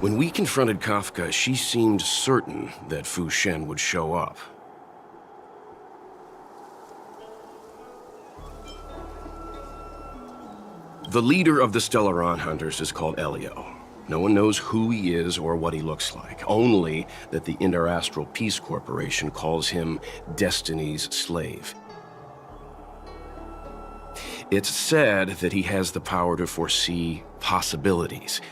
When we confronted Kafka, she seemed certain that Fu Shen would show up. The leader of the Stellaron Hunters is called Elio. No one knows who he is or what he looks like, only that the Interastral Peace Corporation calls him Destiny's slave. It's said that he has the power to foresee possibilities.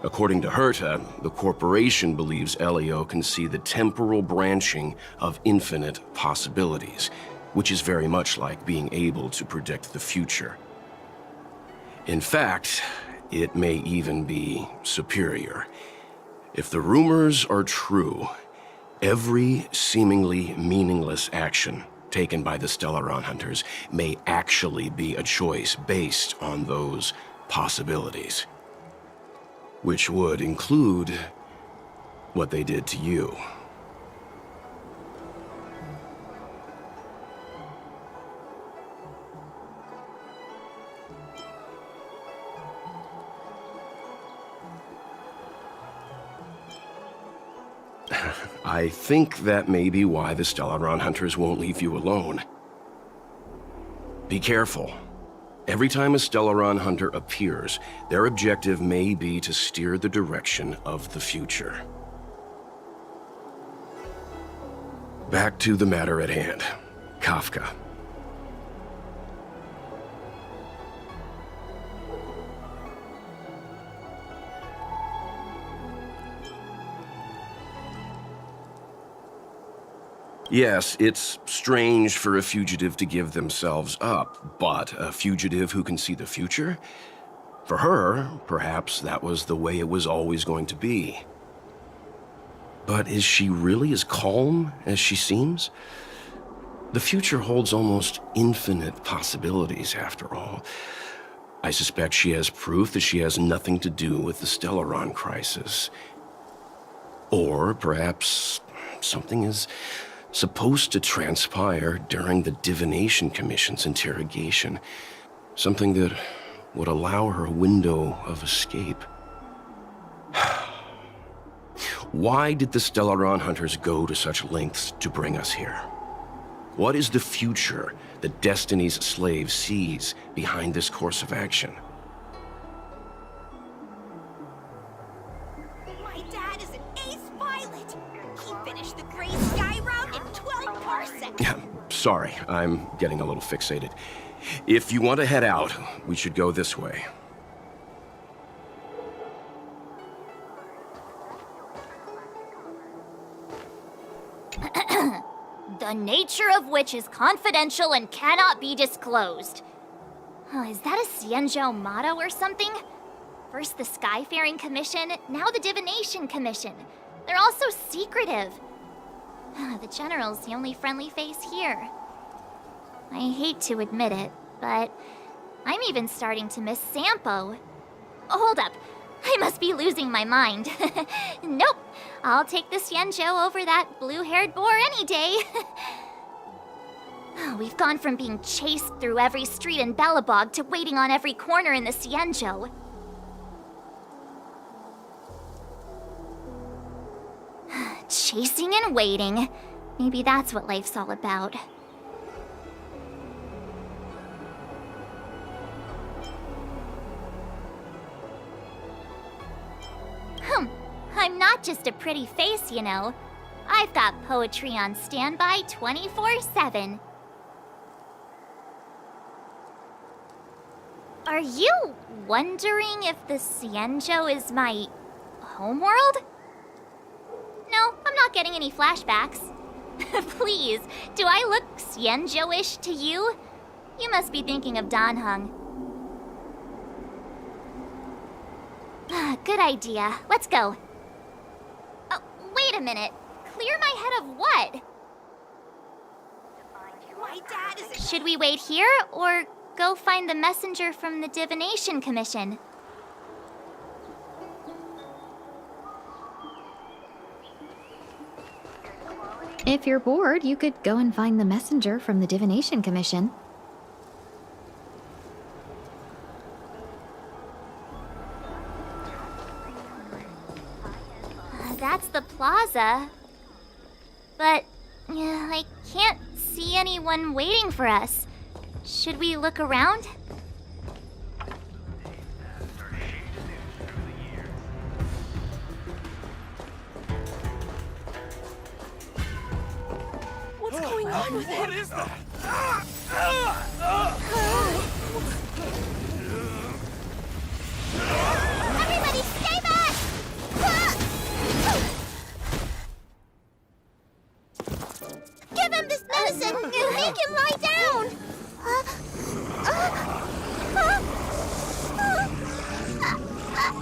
According to Herta, the corporation believes Elio can see the temporal branching of infinite possibilities, which is very much like being able to predict the future. In fact, it may even be superior. If the rumors are true, every seemingly meaningless action taken by the Stellaron Hunters may actually be a choice based on those possibilities. Which would include what they did to you. I think that may be why the Stellaron Hunters won't leave you alone. Be careful. Every time a Stellaron Hunter appears, their objective may be to steer the direction of the future. Back to the matter at hand. Kafka. Yes, it's strange for a fugitive to give themselves up, but a fugitive who can see the future? For her, perhaps that was the way it was always going to be. But is she really as calm as she seems? The future holds almost infinite possibilities, after all. I suspect she has proof that she has nothing to do with the Stellaron crisis. Or perhaps something is supposed to transpire during the Divination Commission's interrogation. Something that would allow her a window of escape. Why did the Stellaron Hunters go to such lengths to bring us here? What is the future that Destiny's slave sees behind this course of action? My dad is an ace pilot! He finished the Gray Sky route in 12 parsecs! Sorry, I'm getting a little fixated. If you want to head out, we should go this way. The nature of which is confidential and cannot be disclosed. Oh, is that a Xianzhou motto or something? First the Skyfaring Commission, now the Divination Commission. They're all so secretive. The General's the only friendly face here. I hate to admit it, but I'm even starting to miss Sampo. Hold up, I must be losing my mind. Nope, I'll take the Xianzhou over that blue-haired boar any day. We've gone from being chased through every street in Belobog to waiting on every corner in the Xianzhou. Chasing and waiting. Maybe that's what life's all about. I'm not just a pretty face, you know. I've got poetry on standby 24/7. Are you wondering if the Xianzhou is my homeworld? No, I'm not getting any flashbacks. Please, do I look Xianzhou-ish to you? You must be thinking of Danheng. Good idea. Let's go. Oh, wait a minute. Clear my head of what? My dad is a... Should we wait here, or go find the messenger from the Divination Commission? If you're bored, you could go and find the messenger from the Divination Commission. plaza. But I can't see anyone waiting for us. Should we look around? What's going on with him? What is that? Everybody stay back! Give him this medicine and make him lie down!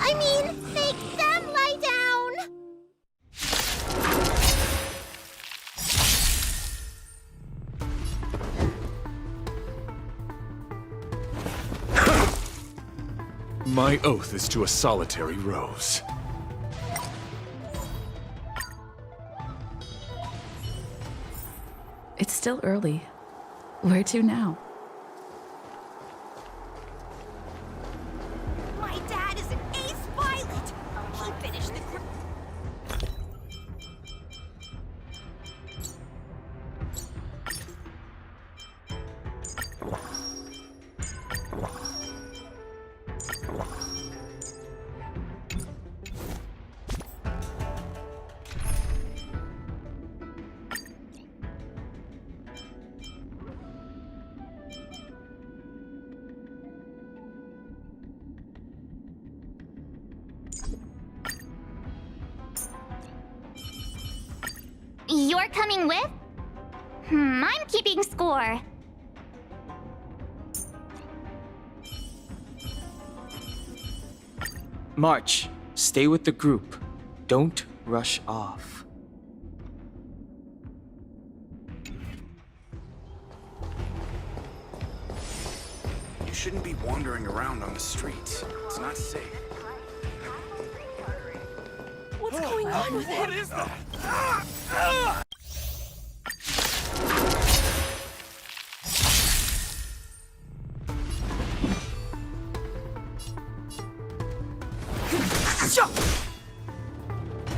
I mean, make them lie down! My oath is to a solitary rose. It's still early. Where to now? My dad is an ace pilot! He finished the You're coming with? I'm keeping score. March, stay with the group. Don't rush off. You shouldn't be wandering around on the streets. It's not safe. What's going on with him? What is that?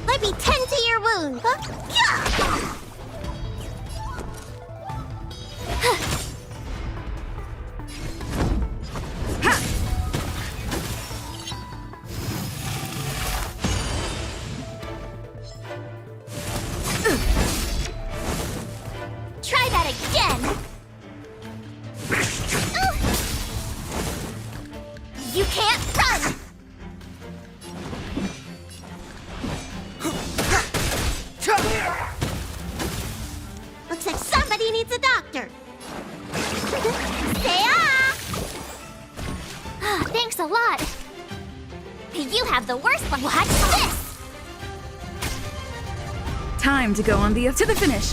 Let me tend to your wound! Try that again. You can't run. Looks like somebody needs a doctor! Say Thanks a lot. You have the worst one. Watch this. Time to go on the to the finish.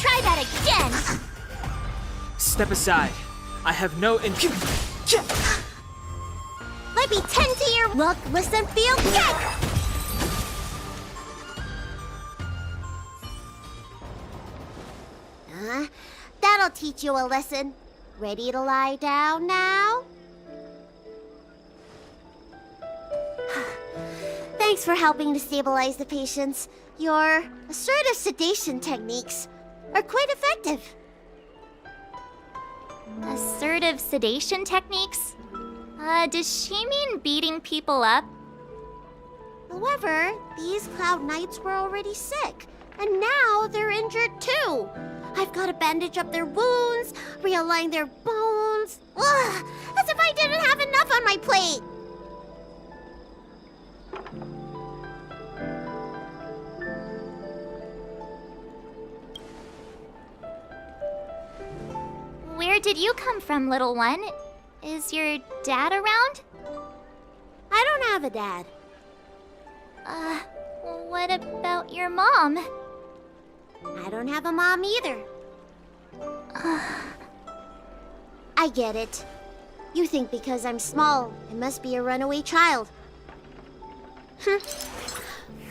Try that again. Step aside. I have no Let me tend to your look, listen, feel, get! That'll teach you a lesson. Ready to lie down now? Thanks for helping to stabilize the patients. Your assertive sedation techniques are quite effective. Assertive sedation techniques? Does she mean beating people up? However, these Cloud Knights were already sick, and now they're injured too. I've got to bandage up their wounds, realign their bones. Ugh, as if I didn't have enough on my plate. Where did you come from, little one? Is your dad around? I don't have a dad. What about your mom? I don't have a mom either. I get it. You think because I'm small, I must be a runaway child.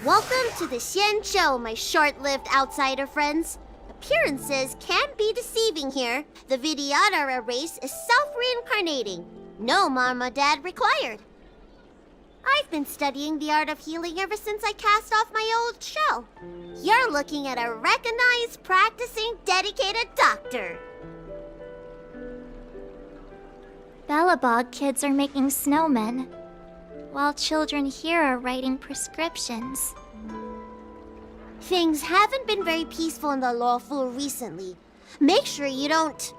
Welcome to the Xian Show, my short-lived outsider friends. appearances can be deceiving here. The Vidyadhara race is self-reincarnating. No Marmodad required. I've been studying the art of healing ever since I cast off my old shell. You're looking at a recognized, practicing, dedicated doctor. Bellabog kids are making snowmen, while children here are writing prescriptions. Things haven't been very peaceful in the lawful recently. Make sure you don't...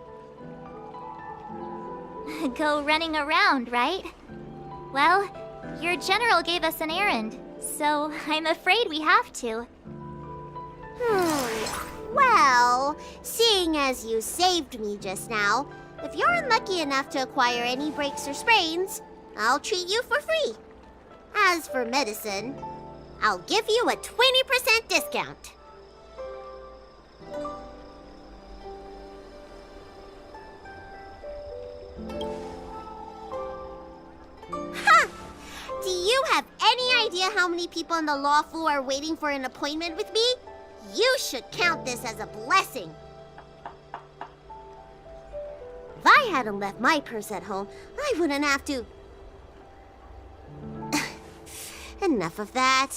Go running around, right? Well, your general gave us an errand, so I'm afraid we have to. Well, seeing as you saved me just now, if you're unlucky enough to acquire any breaks or sprains, I'll treat you for free. As for medicine, I'll give you a 20% discount. Ha! Do you have any idea how many people in the lawful are waiting for an appointment with me? You should count this as a blessing. If I hadn't left my purse at home, I wouldn't have to... Enough of that.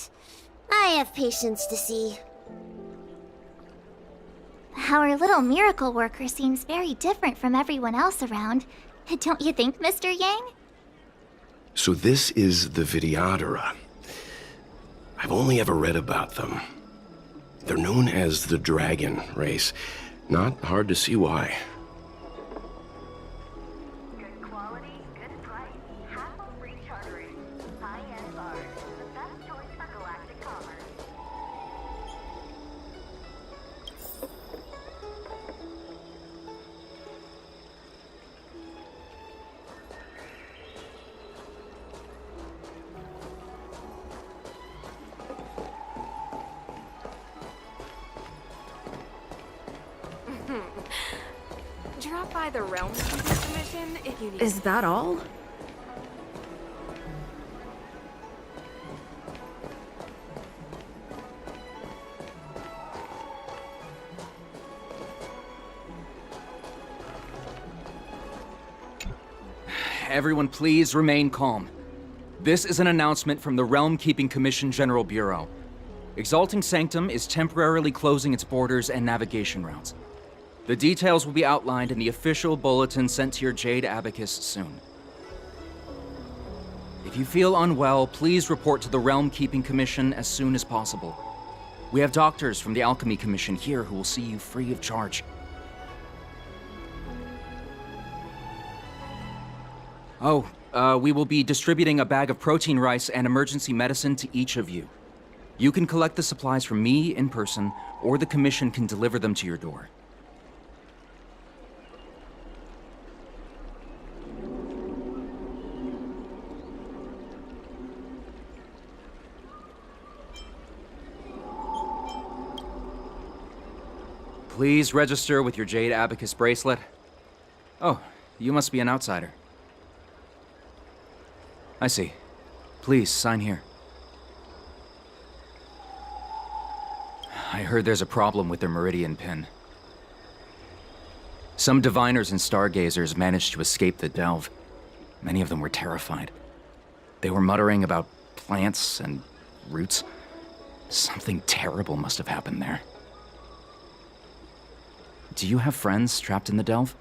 I have patients to see. Our little miracle worker seems very different from everyone else around. Don't you think, Mr. Yang? So this is the Vidyadhara. I've only ever read about them. They're known as the Dragon race. Not hard to see why. Good quality, good price. Hassle-free chartering. High-end bars. The best choice for galactic commerce. Drop by the Realm Commission if you need. Is that all? Everyone please remain calm. This is an announcement from the Realm Keeping Commission General Bureau. Exalting Sanctum is temporarily closing its borders and navigation routes. The details will be outlined in the official bulletin sent to your Jade Abacus soon. If you feel unwell, please report to the Realm Keeping Commission as soon as possible. We have doctors from the Alchemy Commission here who will see you free of charge. Oh, we will be distributing a bag of protein rice and emergency medicine to each of you. You can collect the supplies from me in person, or the Commission can deliver them to your door. Please register with your Jade Abacus bracelet. Oh, you must be an outsider. I see. Please, sign here. I heard there's a problem with their Meridian pin. Some diviners and stargazers managed to escape the delve. Many of them were terrified. They were muttering about plants and roots. Something terrible must have happened there. Do you have friends trapped in the delve?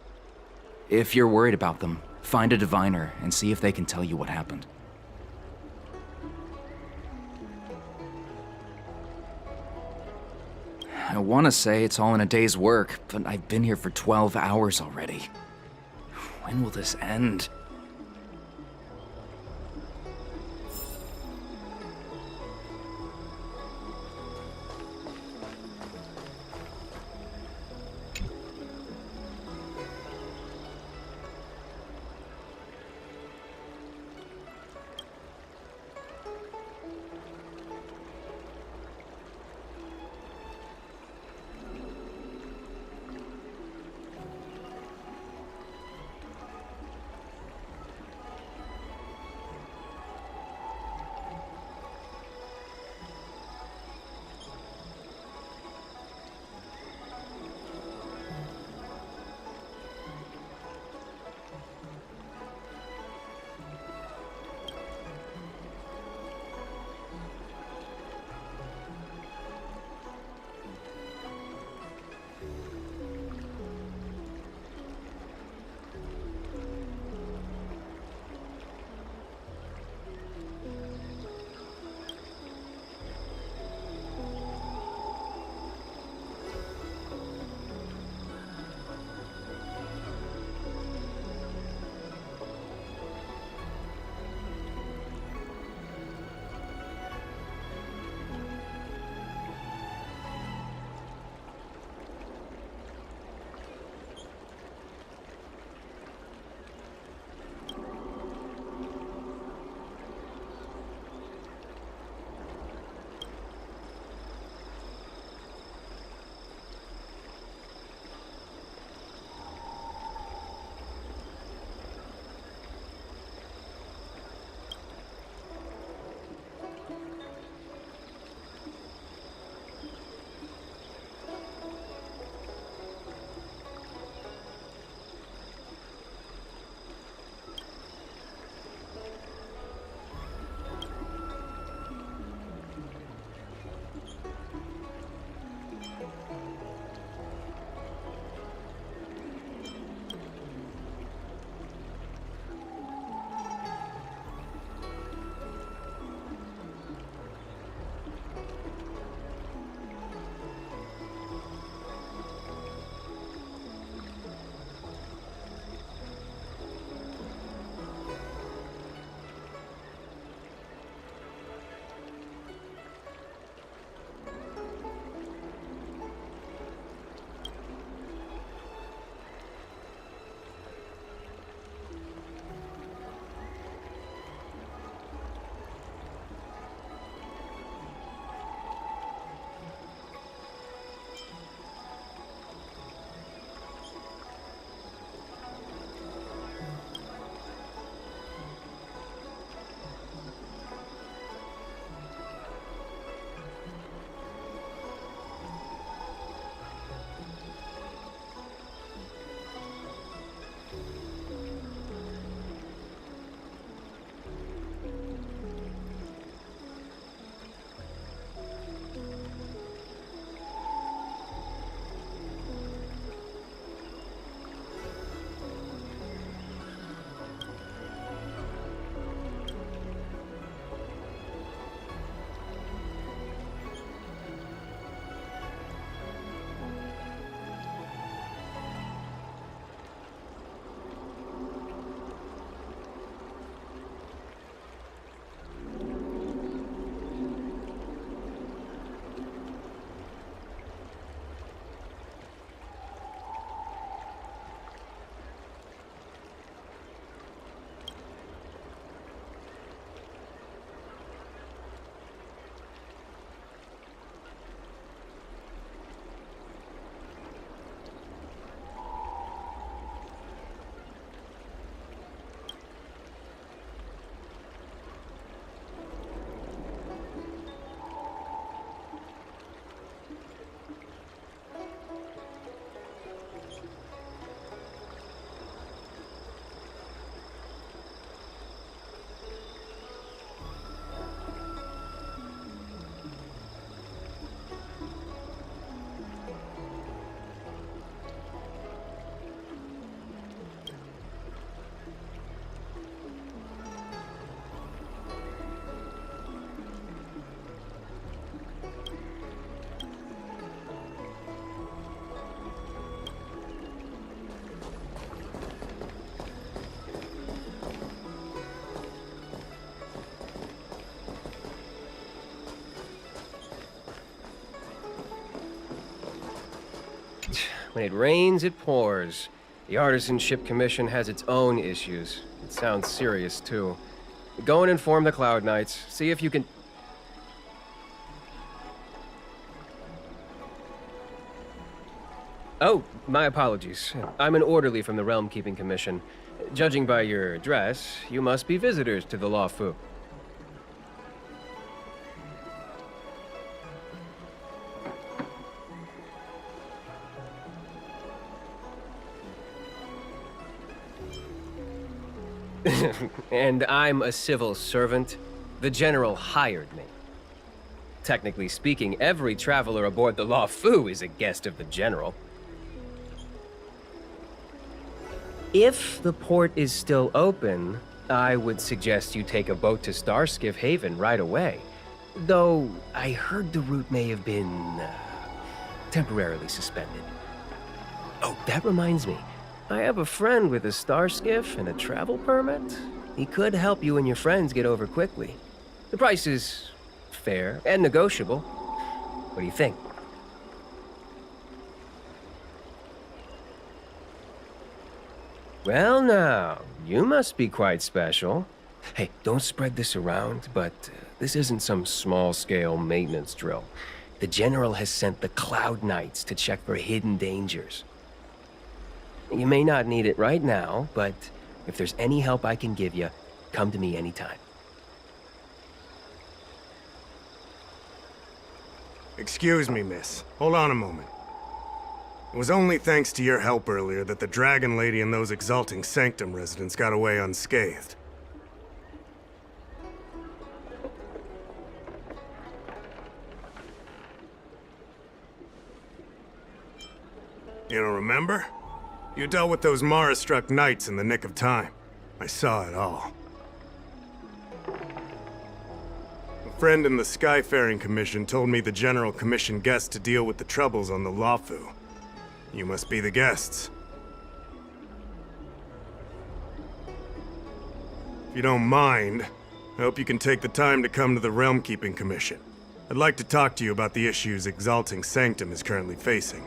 If you're worried about them, find a diviner and see if they can tell you what happened. I want to say it's all in a day's work, but I've been here for 12 hours already. When will this end? when it rains, it pours. The Artisanship Commission has its own issues. It sounds serious, too. Go and inform the Cloud Knights. See if you can... Oh, my apologies. I'm an orderly from the Realm Keeping Commission. Judging by your dress, you must be visitors to the Law Fu. And I'm a civil servant. The General hired me. Technically speaking, every traveler aboard the Law Fu is a guest of the General. If the port is still open, I would suggest you take a boat to Starskiff Haven right away. Though, I heard the route may have been temporarily suspended. Oh, that reminds me. I have a friend with a Starskiff and a travel permit. He could help you and your friends get over quickly. The price is fair and negotiable. What do you think? Well now, you must be quite special. Hey, don't spread this around, but this isn't some small-scale maintenance drill. The General has sent the Cloud Knights to check for hidden dangers. You may not need it right now, but if there's any help I can give you, come to me anytime. Excuse me, miss. Hold on a moment. It was only thanks to your help earlier that the Dragon Lady and those Exalting Sanctum residents got away unscathed. You don't remember? You dealt with those Mara-struck knights in the nick of time. I saw it all. A friend in the Skyfaring Commission told me the General commissioned guests to deal with the troubles on the Lafu. You must be the guests. If you don't mind, I hope you can take the time to come to the Realm Keeping Commission. I'd like to talk to you about the issues Exalting Sanctum is currently facing.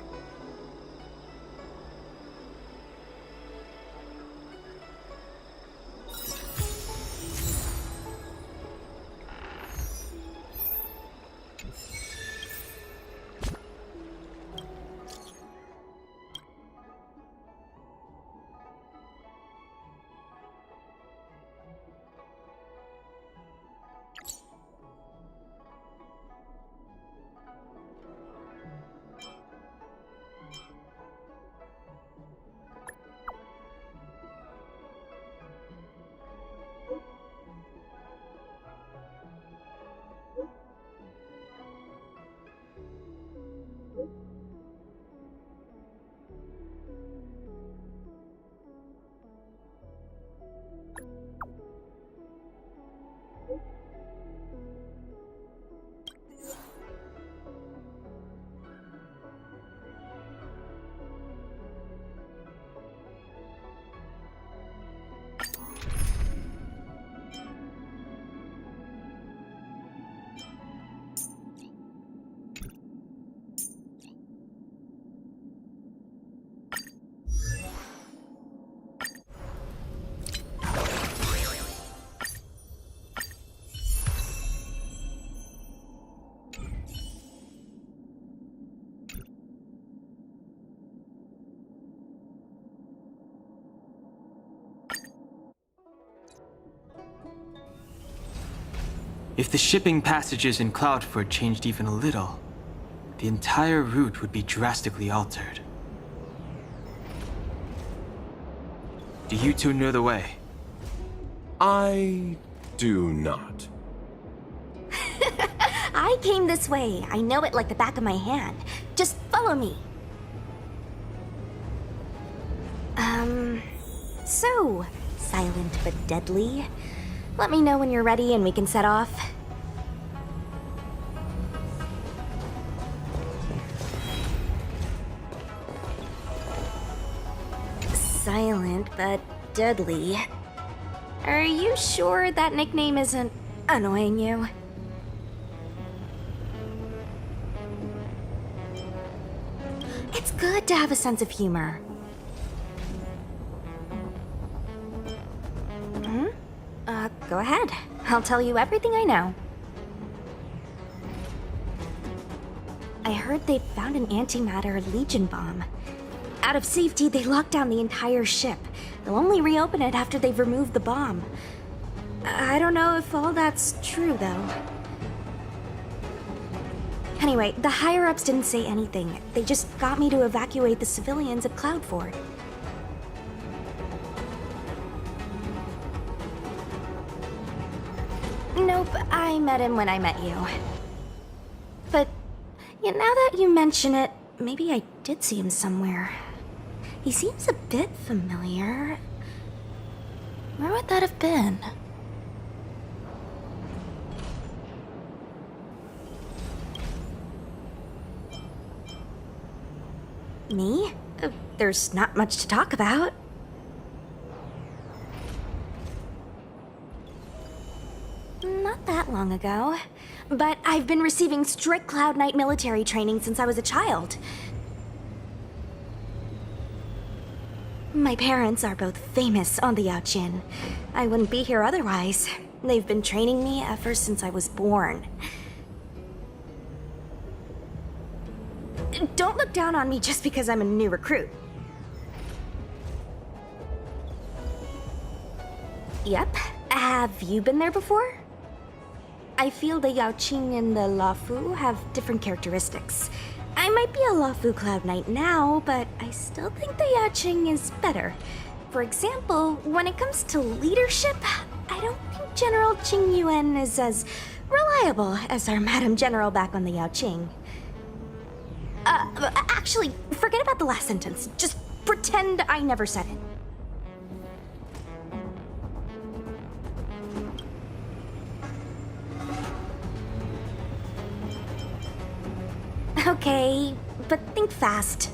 If the shipping passages in Cloudford changed even a little, the entire route would be drastically altered. Do you two know the way? I do not. I came this way. I know it like the back of my hand. Just follow me. So, silent but deadly. Let me know when you're ready and we can set off. Silent but deadly. Are you sure that nickname isn't annoying you? It's good to have a sense of humor. Go ahead. I'll tell you everything I know. I heard they found an antimatter Legion bomb. Out of safety, they locked down the entire ship. They'll only reopen it after they've removed the bomb. I don't know if all that's true, though. Anyway, the higher-ups didn't say anything. They just got me to evacuate the civilians at Cloudford. Nope, I met him when I met you. But, yeah, now that you mention it, maybe I did see him somewhere. He seems a bit familiar. Where would that have been? Me? There's not much to talk about. Not that long ago. But I've been receiving strict Cloud Knight military training since I was a child. My parents are both famous on the Yaojin. I wouldn't be here otherwise. They've been training me ever since I was born. Don't look down on me just because I'm a new recruit. Yep. Have you been there before? I feel the Yaoqing and the Luofu have different characteristics. I might be a Luofu Cloud Knight now, but I still think the Yaoqing is better. For example, when it comes to leadership, I don't think General Qing Yuan is as reliable as our Madam General back on the Yaoqing. Actually, forget about the last sentence. Just pretend I never said it. Okay, but think fast.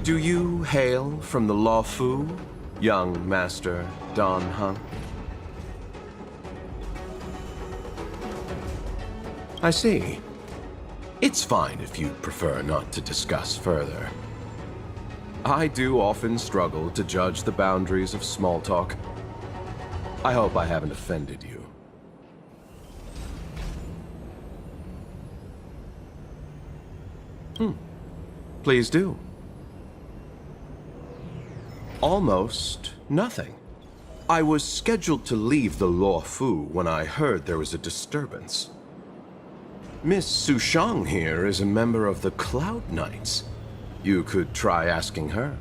Do you hail from the Luofu, young Master Dan Heng? I see. It's fine if you'd prefer not to discuss further. I do often struggle to judge the boundaries of small talk. I hope I haven't offended you. Please do. Almost nothing. I was scheduled to leave the Luofu when I heard there was a disturbance. Miss Sushang here is a member of the Cloud Knights. You could try asking her.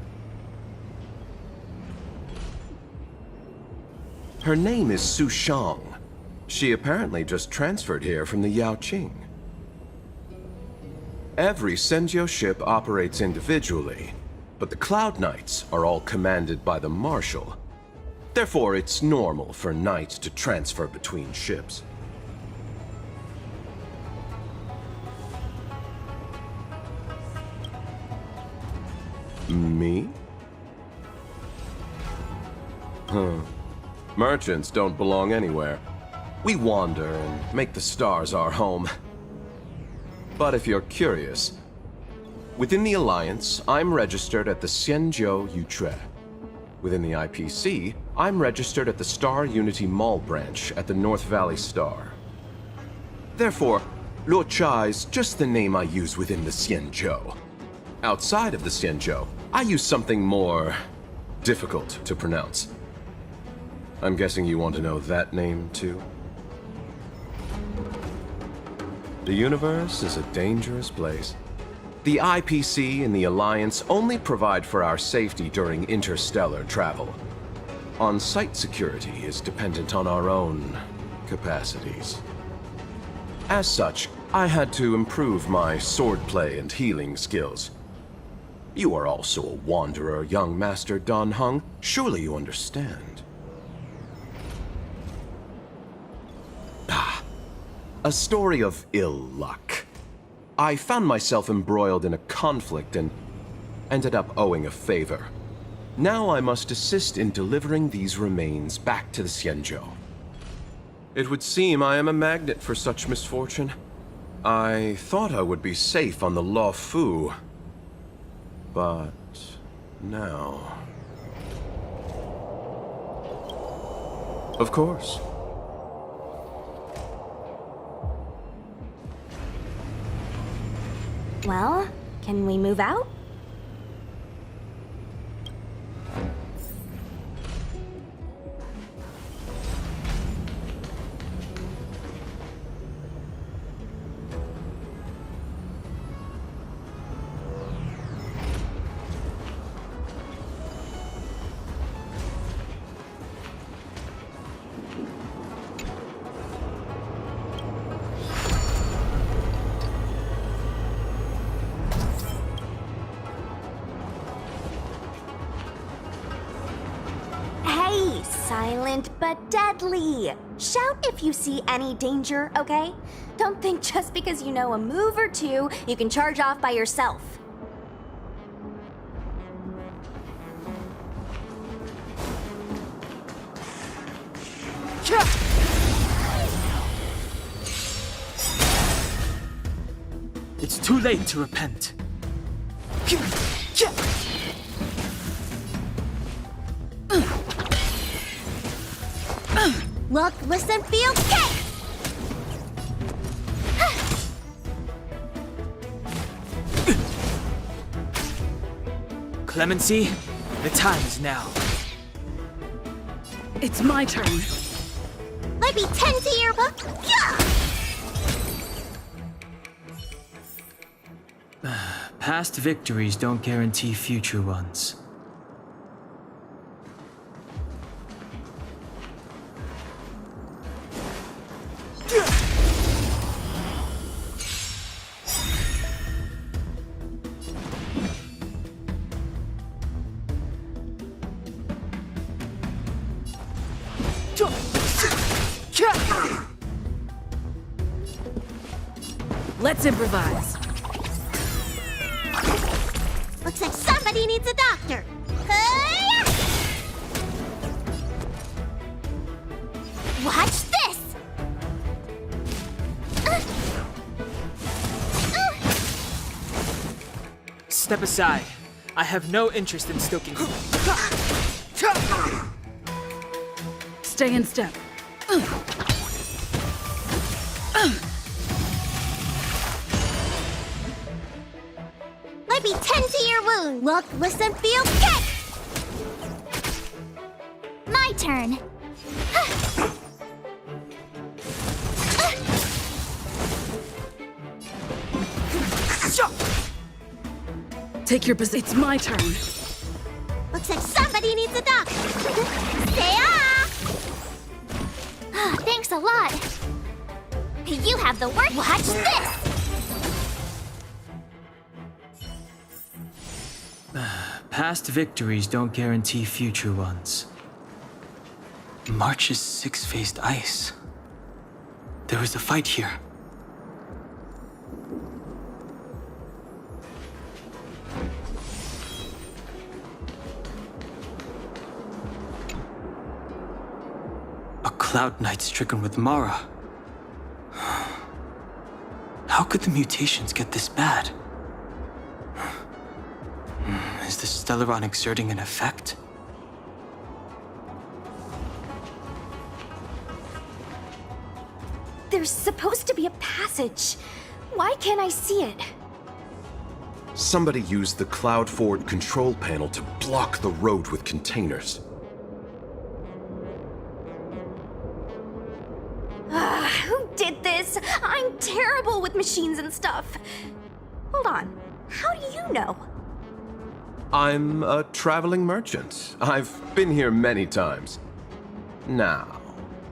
Her name is Sushang. She apparently just transferred here from the Yaoqing. Every Senjou ship operates individually, but the Cloud Knights are all commanded by the Marshal. Therefore, it's normal for knights to transfer between ships. Me? Huh. Merchants don't belong anywhere. We wander and make the stars our home. But if you're curious, within the Alliance, I'm registered at the Xianzhou Yutre. Within the IPC, I'm registered at the Star Unity Mall branch at the North Valley Star. Therefore, Luocha is just the name I use within the Xianzhou. Outside of the Xianzhou, I use something more difficult to pronounce. I'm guessing you want to know that name, too? The universe is a dangerous place. The IPC and the Alliance only provide for our safety during interstellar travel. On-site security is dependent on our own capacities. As such, I had to improve my swordplay and healing skills. You are also a wanderer, young Master Dan Heng. Surely you understand. A story of ill luck. I found myself embroiled in a conflict and ended up owing a favor. Now I must assist in delivering these remains back to the Xianzhou. It would seem I am a magnet for such misfortune. I thought I would be safe on the Law Fu. But now... Of course. Well, can we move out? Hey, silent but deadly. Shout if you see any danger, okay? Don't think just because you know a move or two, you can charge off by yourself. It's too late to repent. Look, listen, feel, kick! Clemency, the time is now. It's my turn. Let me tend to your book. Past victories don't guarantee future ones. Let's improvise. Looks like somebody needs a doctor. Hi-ya! Watch this! Step aside. I have no interest in stoking. Stay in step. Let me tend to your wound. Look, listen, feel, kick! My turn. Take your position. It's my turn. Looks like somebody needs a doctor. Say-ah! Thanks a lot. You have the work. Watch this! Past victories don't guarantee future ones. March is six-faced ice. There was a fight here. A Cloud Knight stricken with Mara. How could the mutations get this bad? Is the Stellaron exerting an effect? There's supposed to be a passage. Why can't I see it? Somebody used the cloud forward control panel to block the road with containers. Who did this? I'm terrible with machines and stuff. Hold on. How do you know? I'm a traveling merchant. I've been here many times. Now,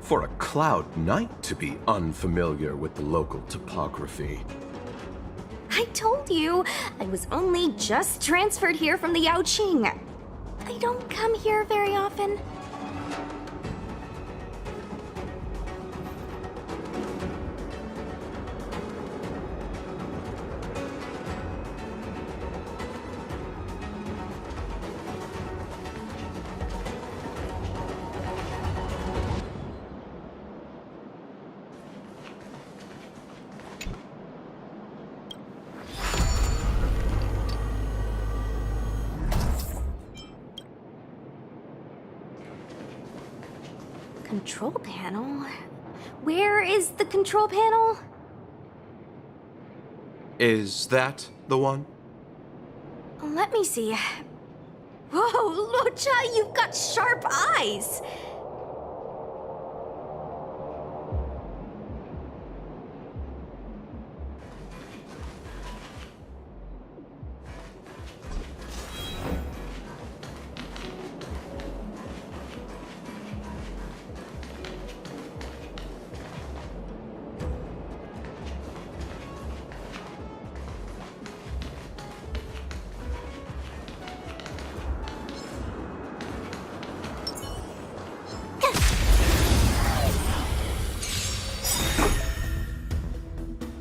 for a Cloud Knight to be unfamiliar with the local topography. I told you, I was only just transferred here from the Yaoqing. I don't come here very often. control panel. Where is the control panel? Is that the one? Let me see. Whoa, Lucha, you've got sharp eyes!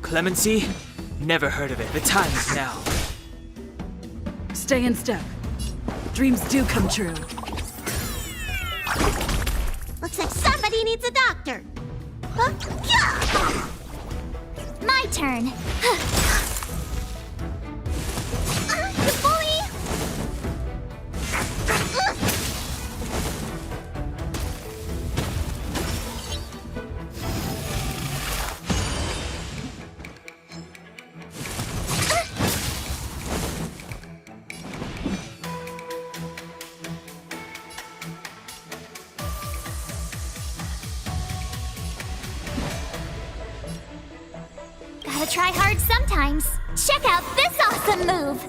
Clemency? Never heard of it. The time is now. Stay in step. Dreams do come true. Looks like somebody needs a doctor. Huh? Yeah! My turn. You bully! Gotta try hard sometimes. Check out this awesome move!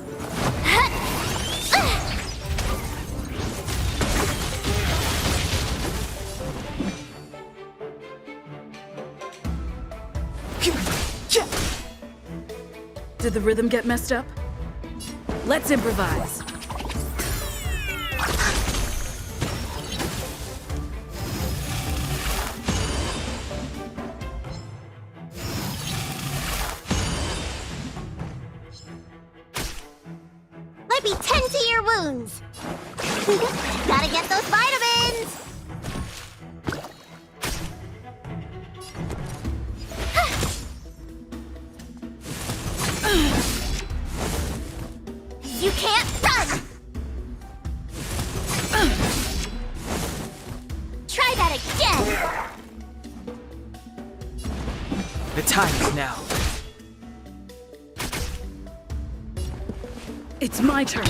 Did the rhythm get messed up? Let's improvise. Let me tend to your wounds. Gotta get those vitamins. You can't run! Try that again! The time is now. It's my turn.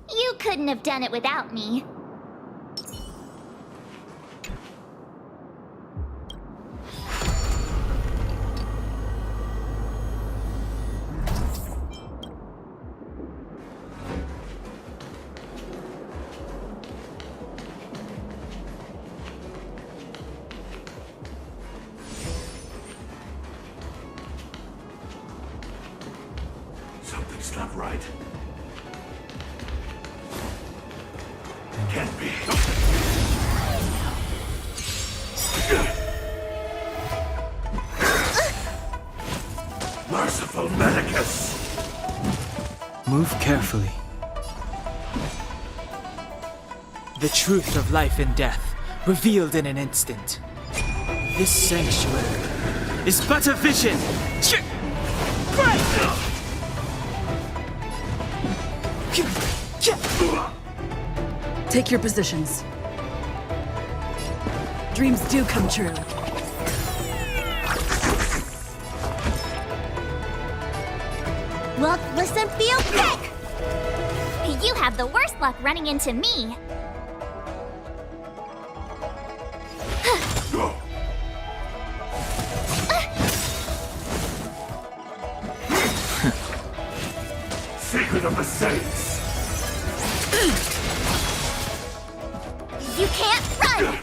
You couldn't have done it without me. Something's not right. Can't be. Merciful Medicus! Move carefully. The truth of life and death, revealed in an instant. This sanctuary is but a vision! Take your positions. Dreams do come true. Look, listen, feel, kick! You have the worst luck running into me. Secret of the Saints! You can't run!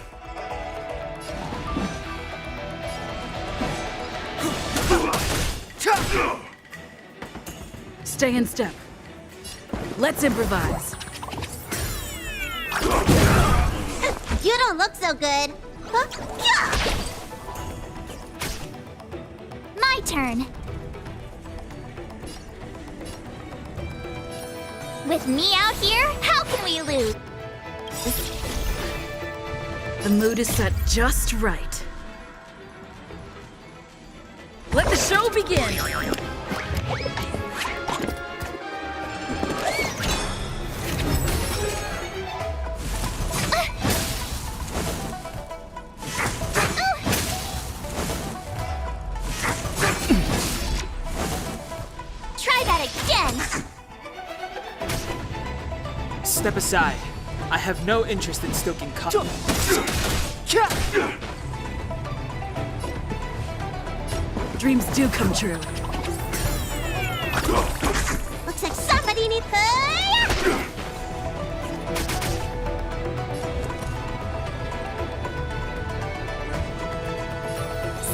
Stay in step. Let's improvise. You don't look so good. Huh? Yeah! My turn. With me out here, how can we lose? The mood is set just right. Let the show begin! Step aside. I have no interest in stoking Dreams do come true. Looks like somebody needs the...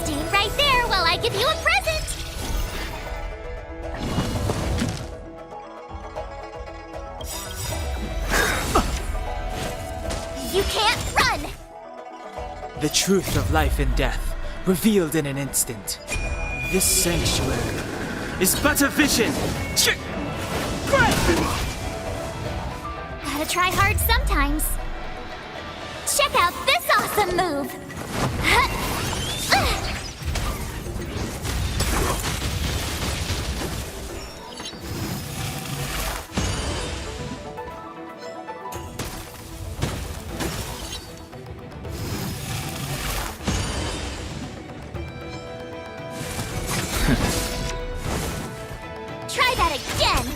Stay right there while I give you a present! You can't run! The truth of life and death, revealed in an instant. This sanctuary is but a vision! Gotta try hard sometimes. Check out this awesome move! Try that again!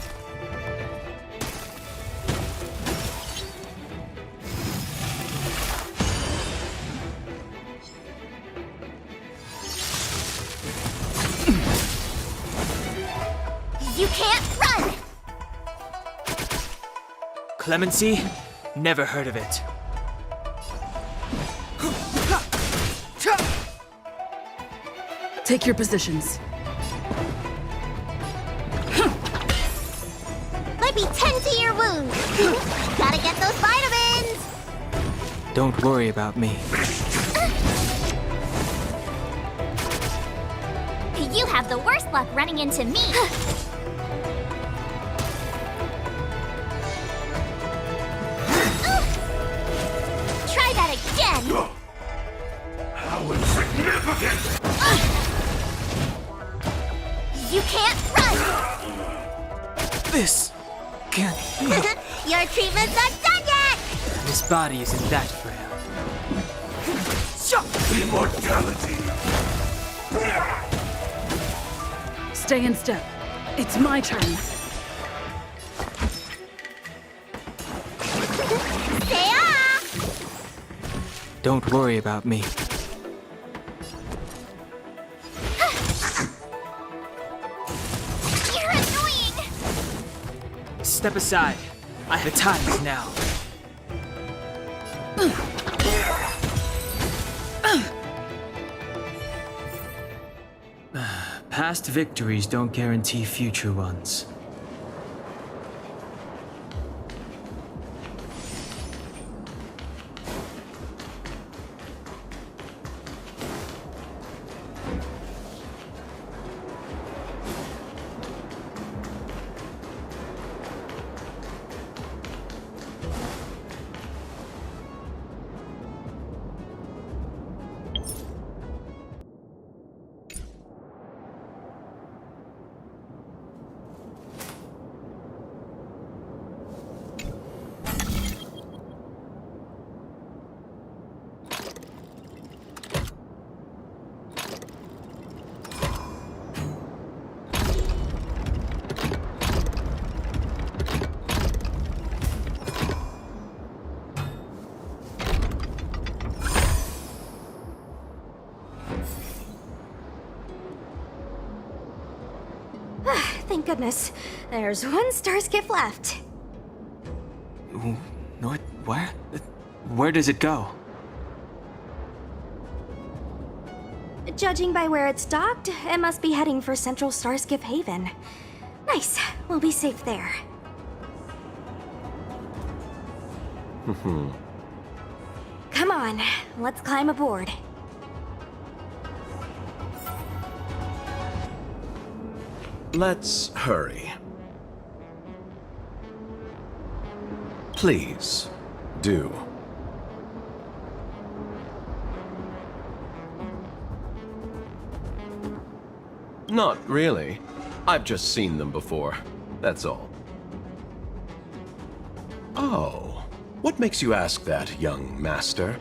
You can't run! Clemency? Never heard of it. Take your positions. Let me tend to your wounds. Gotta get those vitamins. Don't worry about me. You have the worst luck running into me. Try that again. How insignificant! You can't run. This can't be. Your treatment's not done yet. This body isn't that frail. Immortality! Stay in step. It's my turn. Stay off. Don't worry about me. You're annoying. Step aside. The time is now. Past victories don't guarantee future ones. Thank goodness. There's one star skiff left. What? Where? Where does it go? Judging by where it's docked, it must be heading for Central Starskiff Haven. Nice. We'll be safe there. Come on, let's climb aboard. Let's hurry. Please, do. Not really. I've just seen them before. That's all. Oh, what makes you ask that, young master?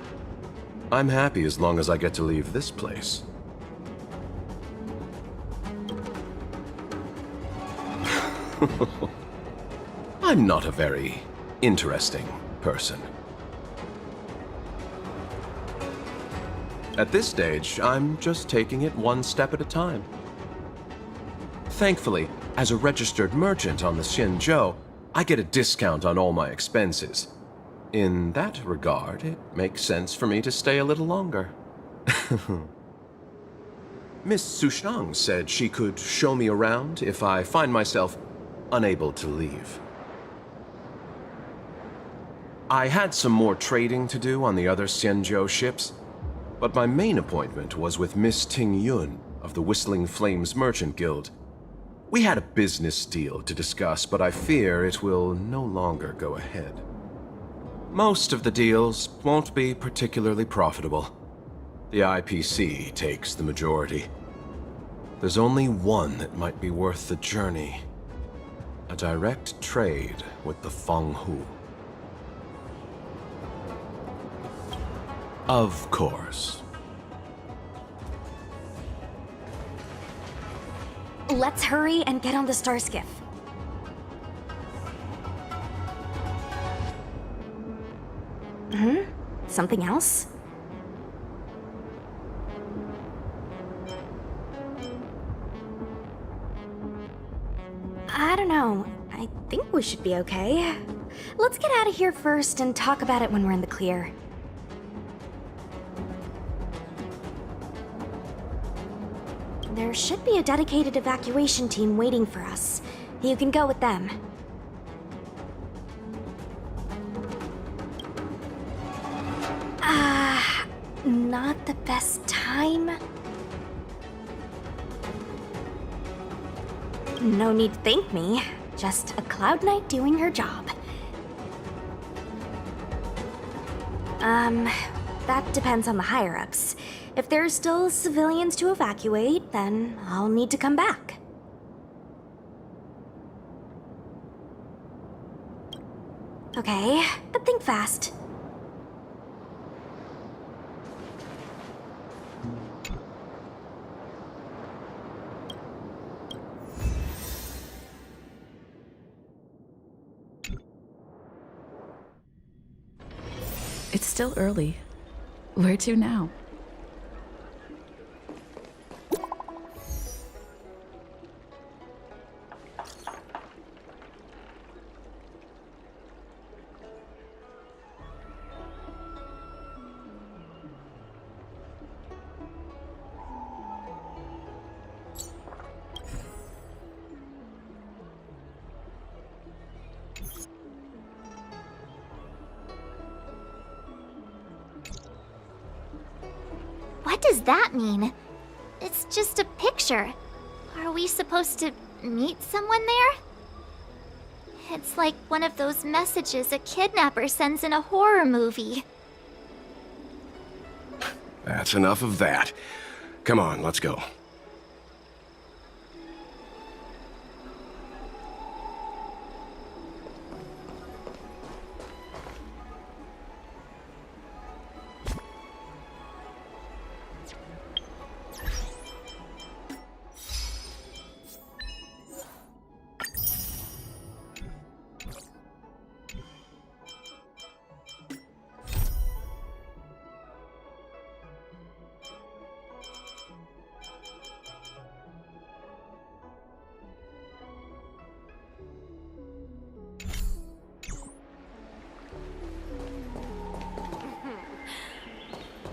I'm happy as long as I get to leave this place. I'm not a very interesting person. At this stage, I'm just taking it one step at a time. Thankfully, as a registered merchant on the Xianzhou, I get a discount on all my expenses. In that regard, it makes sense for me to stay a little longer. Miss Sushang said she could show me around if I find myself unable to leave. I had some more trading to do on the other Xianzhou ships, but my main appointment was with Miss Ting Yun of the Whistling Flames Merchant Guild. We had a business deal to discuss, but I fear it will no longer go ahead. Most of the deals won't be particularly profitable. The IPC takes the majority. There's only one that might be worth the journey. A direct trade with the Fenghu. Of course. Let's hurry and get on the star skiff. Something else? I don't know. I think we should be okay. Let's get out of here first and talk about it when we're in the clear. There should be a dedicated evacuation team waiting for us. You can go with them. Not the best time. No need to thank me. Just a Cloud Knight doing her job. That depends on the higher-ups. If there's still civilians to evacuate, then I'll need to come back. Okay, but think fast. It's still early. Where to now? What does that mean? It's just a picture. Are we supposed to meet someone there? It's like one of those messages a kidnapper sends in a horror movie. That's enough of that. Come on, let's go.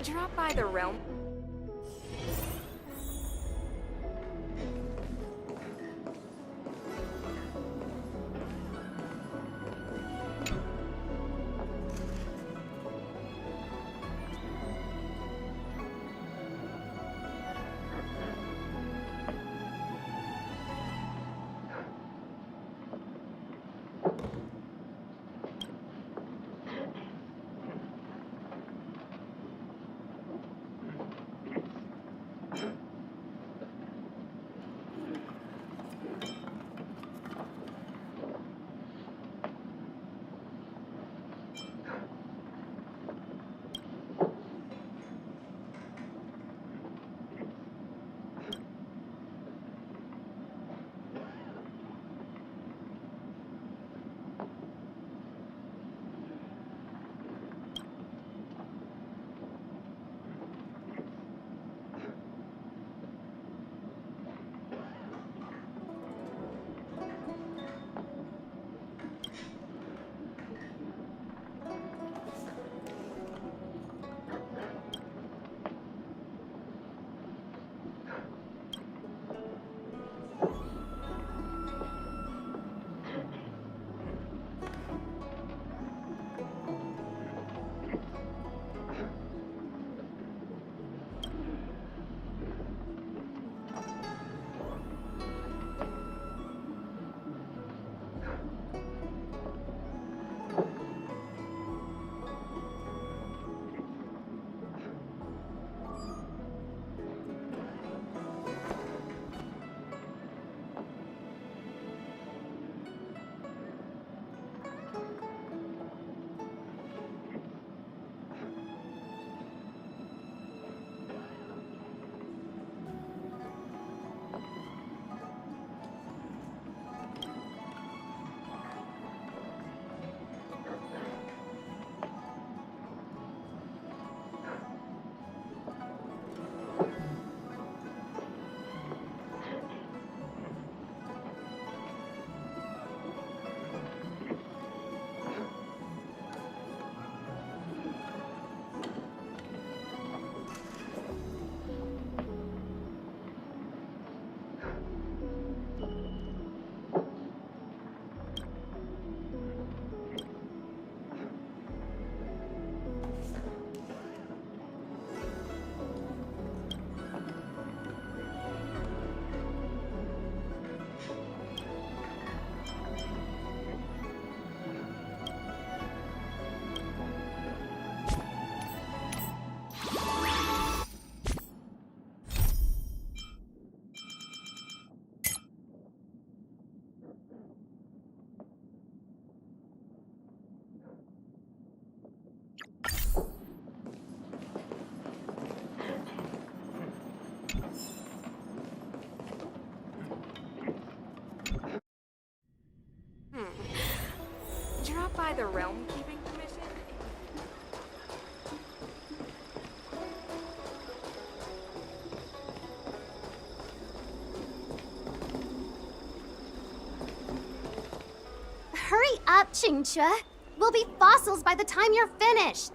Drop by the realm. Drop by the Realm Keeping Commission? Hurry up, Qingque. We'll be fossils by the time you're finished.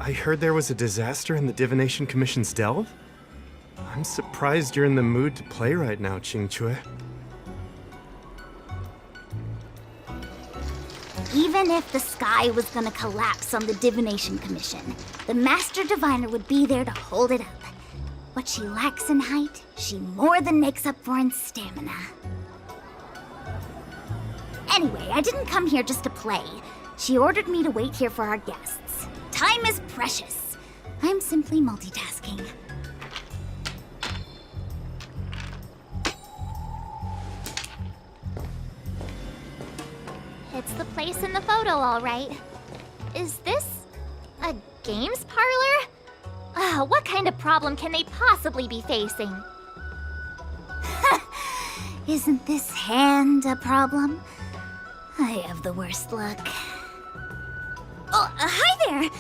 I heard there was a disaster in the Divination Commission's delve? I'm surprised you're in the mood to play right now, Qingque. Even if the sky was gonna collapse on the Divination Commission, the Master Diviner would be there to hold it up. What she lacks in height, she more than makes up for in stamina. Anyway, I didn't come here just to play. She ordered me to wait here for our guests. Time is precious. I'm simply multitasking. It's the place in the photo, all right. Is this a games parlor? What kind of problem can they possibly be facing? Isn't this hand a problem? I have the worst luck. Oh, hi there!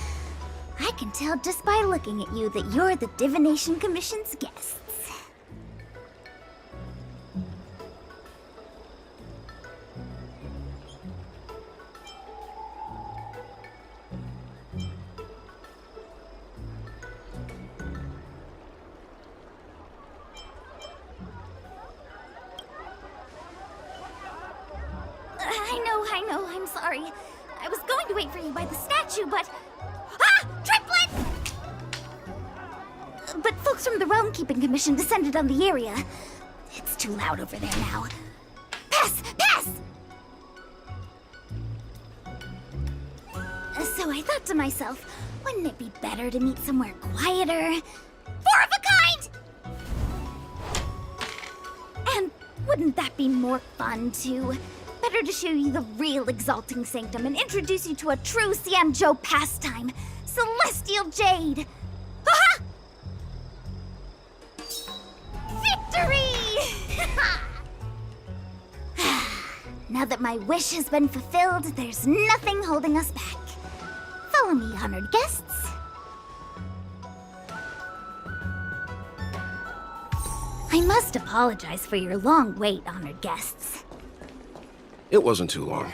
I can tell just by looking at you that you're the Divination Commission's guests. I know, I'm sorry. I was going to wait for you by the statue, but... Ah! Triplet! But folks from the Realm Keeping Commission descended on the area. It's too loud over there now. Pass! Pass! So I thought to myself, wouldn't it be better to meet somewhere quieter? Four of a kind! And wouldn't that be more fun, too? Better to show you the real Exalting Sanctum and introduce you to a true Xianzhou pastime, Celestial Jade! Aha! Victory! Now that my wish has been fulfilled, there's nothing holding us back. Follow me, honored guests. I must apologize for your long wait, honored guests. It wasn't too long.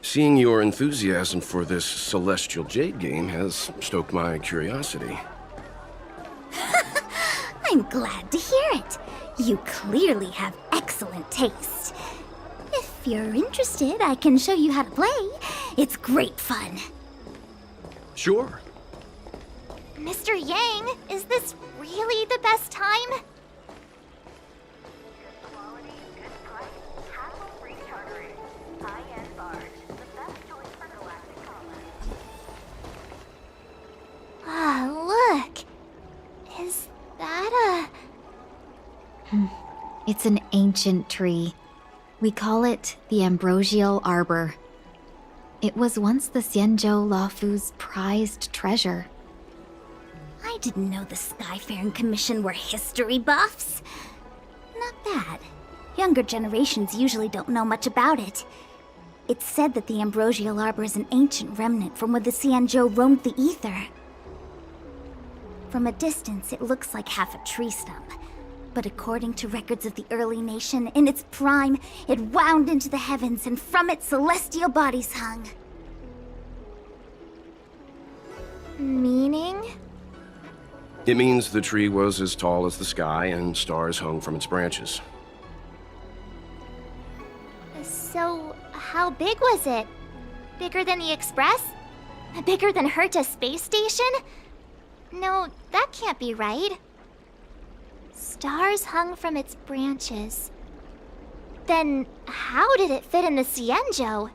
Seeing your enthusiasm for this Celestial Jade game has stoked my curiosity. I'm glad to hear it. You clearly have excellent taste. If you're interested, I can show you how to play. It's great fun. Sure. Mr. Yang, is this really the best time? Ah, look. Is that a... It's an ancient tree. We call it the Ambrosial Arbor. It was once the Xianzhou Luofu's prized treasure. I didn't know the Skyfaring Commission were history buffs. Not bad. Younger generations usually don't know much about it. It's said that the Ambrosial Arbor is an ancient remnant from when the Xianzhou roamed the ether. From a distance, it looks like half a tree stump. But according to records of the early nation, in its prime, it wound into the heavens and from it celestial bodies hung. Meaning? It means the tree was as tall as the sky and stars hung from its branches. So, how big was it? Bigger than the Express? Bigger than Herta Space Station? No, that can't be right. Stars hung from its branches. Then, how did it fit in the Xianzhou?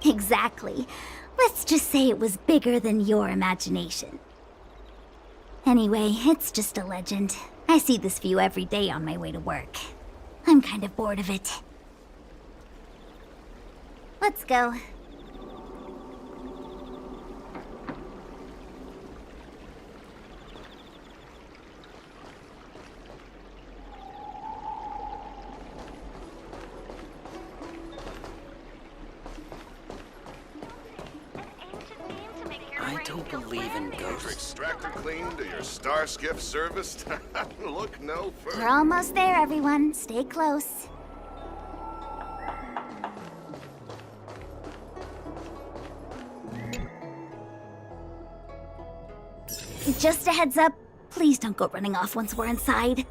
Exactly. Let's just say it was bigger than your imagination. Anyway, it's just a legend. I see this view every day on my way to work. I'm kind of bored of it. Let's go. believe in Your ghosts. extractor cleaned or your star skiff serviced? Look no further. We're almost there, everyone. Stay close. Just a heads up, please don't go running off once we're inside.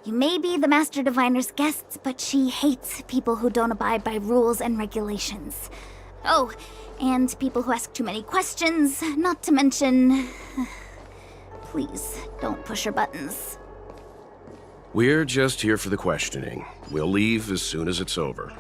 You may be the Master Diviner's guests, but she hates people who don't abide by rules and regulations. Oh, and people who ask too many questions, not to mention... Please, don't push her buttons. We're just here for the questioning. We'll leave as soon as it's over.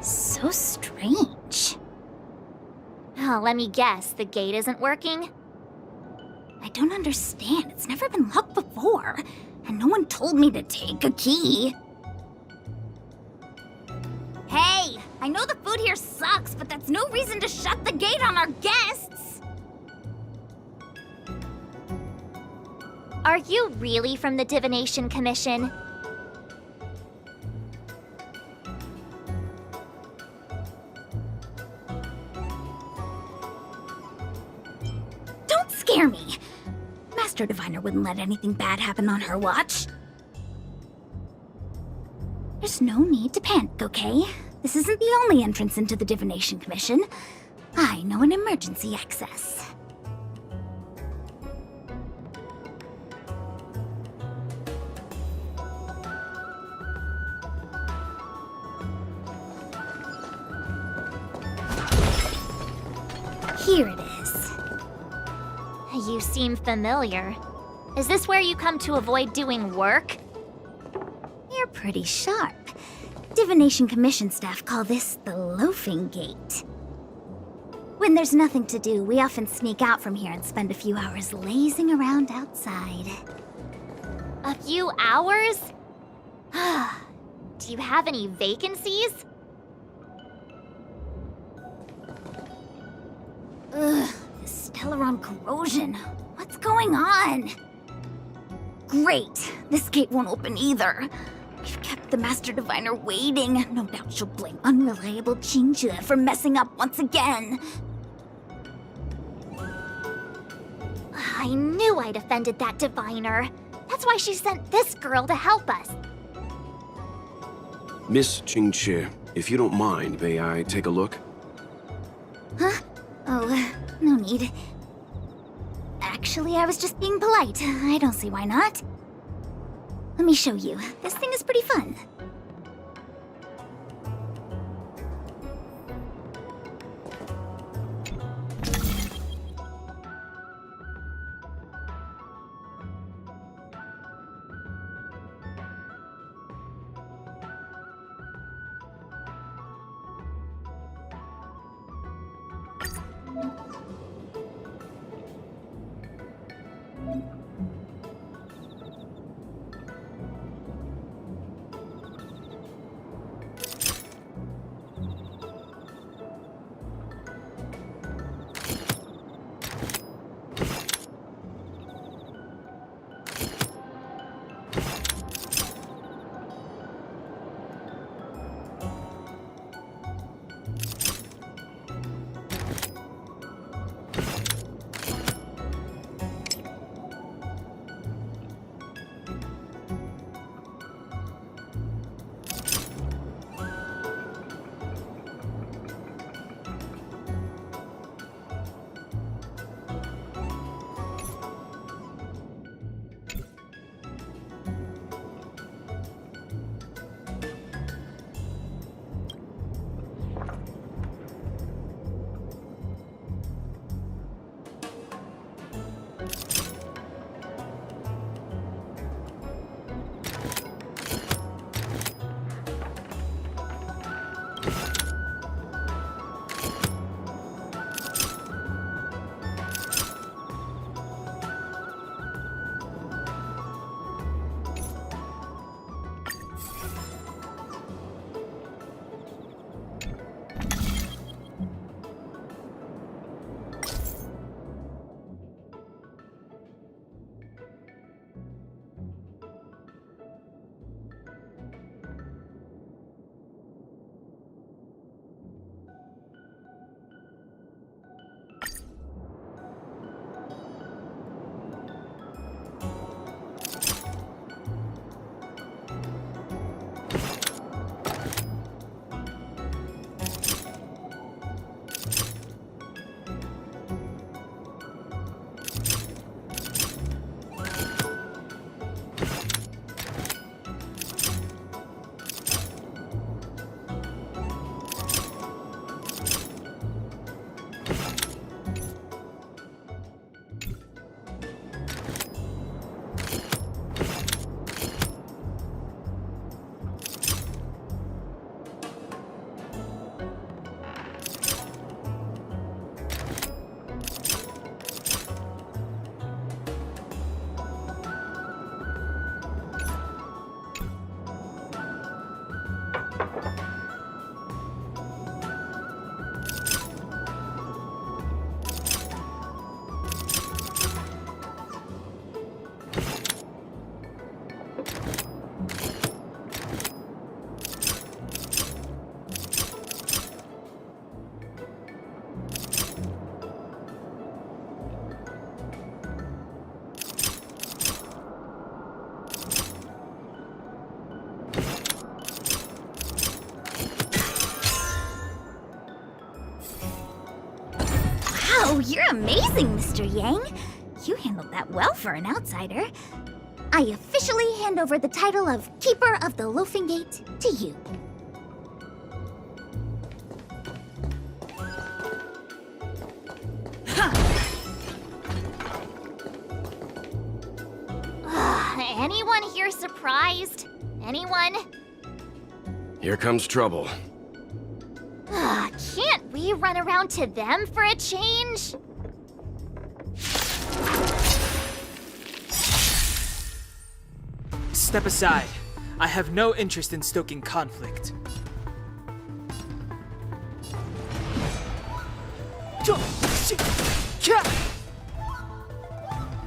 So strange. Oh, let me guess, the gate isn't working? I don't understand. It's never been locked before, and no one told me to take a key. Hey, I know the food here sucks, but that's no reason to shut the gate on our guests. Are you really from the Divination Commission? Don't scare me! Master Diviner wouldn't let anything bad happen on her watch. There's no need to panic, okay? This isn't the only entrance into the Divination Commission. I know an emergency access. Here it is. You seem familiar. Is this where you come to avoid doing work? You're pretty sharp. Divination Commission staff call this the loafing gate. When there's nothing to do, we often sneak out from here and spend a few hours lazing around outside. A few hours? Do you have any vacancies? Ugh, this Stellaron corrosion. What's going on? Great, this gate won't open either. We've kept the Master Diviner waiting. No doubt she'll blame unreliable Jinja for messing up once again. I knew I'd offended that Diviner. That's why she sent this girl to help us. Miss Qingqi, if you don't mind, may I take a look? Huh? Oh, no need. Actually, I was just being polite. I don't see why not. Let me show you. This thing is pretty fun. Whoa, you're amazing, Mr. Yang. You handled that well for an outsider. I officially hand over the title of Keeper of the Loafing Gate to you. Anyone here surprised? Anyone? Here comes trouble. Can't we run around to them for a change? Step aside. I have no interest in stoking conflict.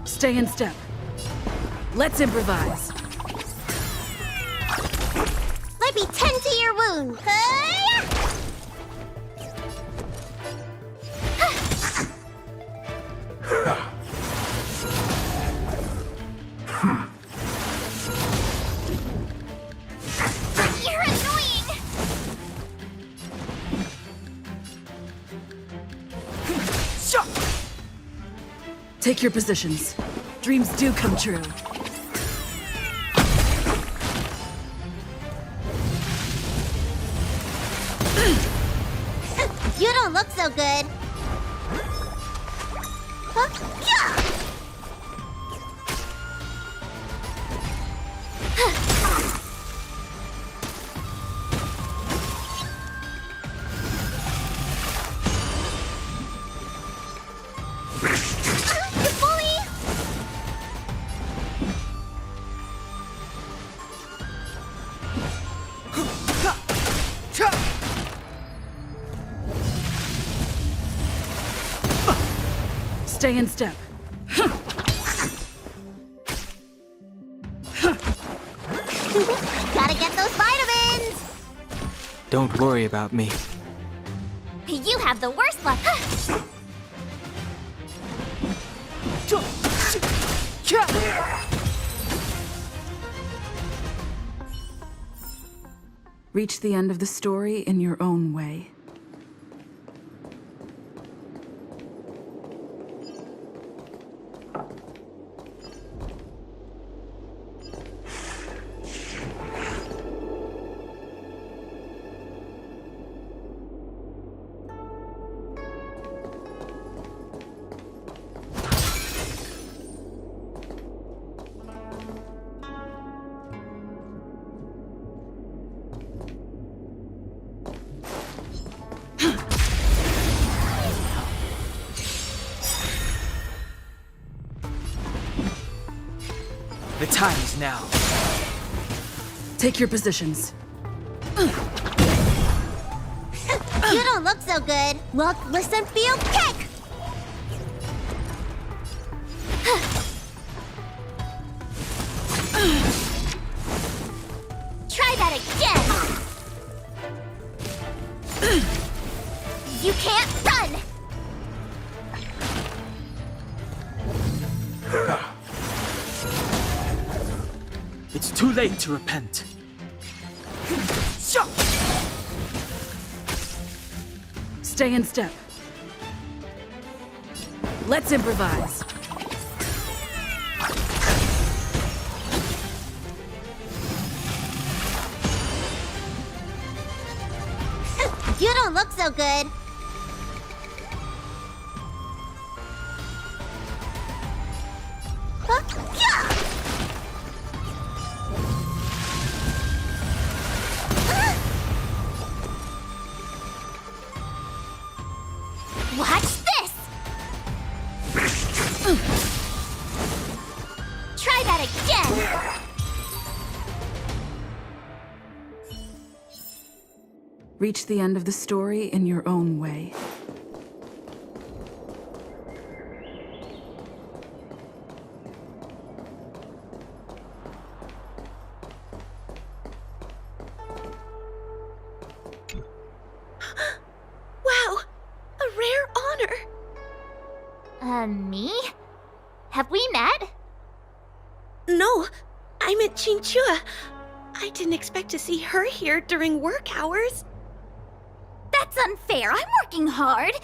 Stay in step. Let's improvise. Let me tend to your wound. You're annoying! Take your positions. Dreams do come true. You don't look so good. Stay in step. Gotta get those vitamins! Don't worry about me. You have the worst luck. Reach the end of the story in your own way. The time is now. Take your positions. You don't look so good. Look, listen, feel, kick! Try that again! You can't run! It's too late to repent. Stay in step. Let's improvise. You don't look so good. Watch this! Try that again! Reach the end of the story in your own way. Wow! A rare honor! Me? Have we met? No, I met Chinchua. I didn't expect to see her here during work hours. That's unfair. I'm working hard.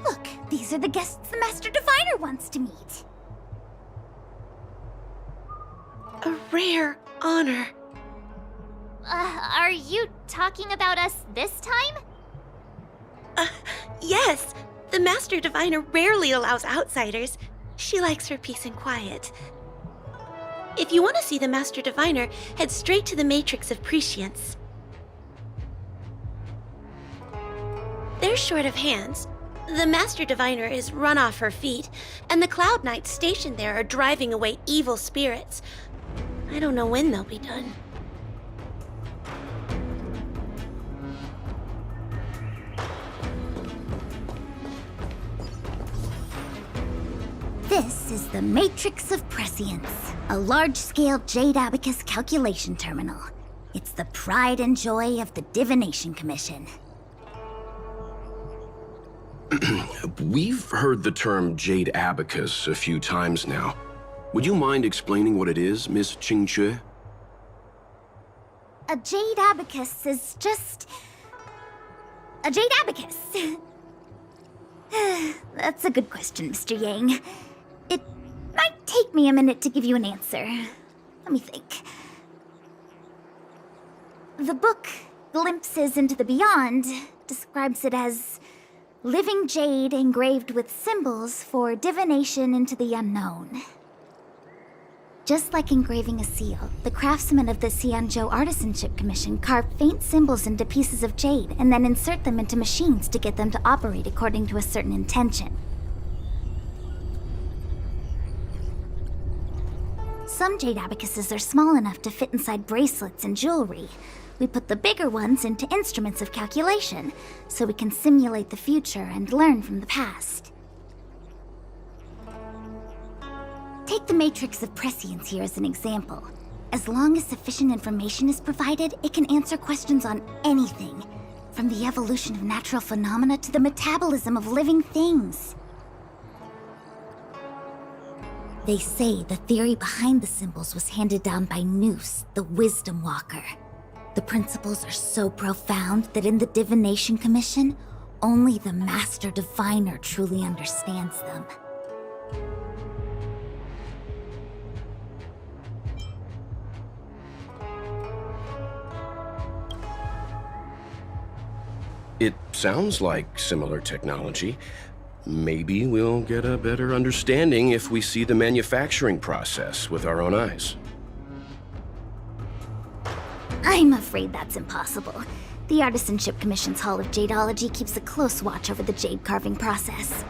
Look, these are the guests the Master Diviner wants to meet. A rare honor. Are you talking about us this time? Yes. The Master Diviner rarely allows outsiders. She likes her peace and quiet. If you want to see the Master Diviner, head straight to the Matrix of Prescience. They're short of hands. The Master Diviner is run off her feet, and the Cloud Knights stationed there are driving away evil spirits. I don't know when they'll be done. This is the Matrix of Prescience, a large-scale Jade Abacus calculation terminal. It's the pride and joy of the Divination Commission. We've heard the term Jade Abacus a few times now. Would you mind explaining what it is, Miss Qingque? A Jade Abacus is just... a Jade Abacus. That's a good question, Mr. Yang. It might take me a minute to give you an answer. Let me think. The book, Glimpses into the Beyond, describes it as living jade engraved with symbols for divination into the unknown. Just like engraving a seal, the craftsmen of the Xianzhou Artisanship Commission carve faint symbols into pieces of jade and then insert them into machines to get them to operate according to a certain intention. Some jade abacuses are small enough to fit inside bracelets and jewelry. We put the bigger ones into instruments of calculation, so we can simulate the future and learn from the past. Take the Matrix of Prescience here as an example. As long as sufficient information is provided, it can answer questions on anything, from the evolution of natural phenomena to the metabolism of living things. They say the theory behind the symbols was handed down by Noose, the Wisdom Walker. The principles are so profound that in the Divination Commission, only the Master Diviner truly understands them. It sounds like similar technology. Maybe we'll get a better understanding if we see the manufacturing process with our own eyes. I'm afraid that's impossible. The Artisanship Commission's Hall of Jadeology keeps a close watch over the jade carving process.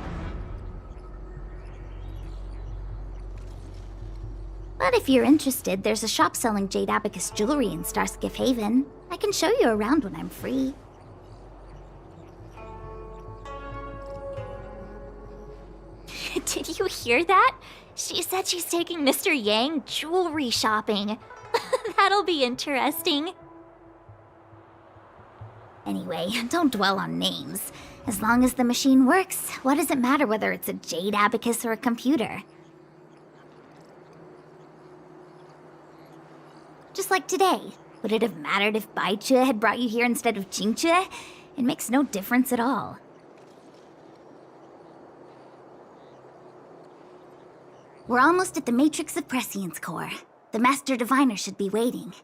But if you're interested, there's a shop selling Jade Abacus jewelry in Starskiff Haven. I can show you around when I'm free. Did you hear that? She said she's taking Mr. Yang jewelry shopping. That'll be interesting. Anyway, don't dwell on names. As long as the machine works, what does it matter whether it's a Jade Abacus or a computer? Just like today. Would it have mattered if Baichue had brought you here instead of Qingque? It makes no difference at all. We're almost at the Matrix of Prescience core. The Master Diviner should be waiting.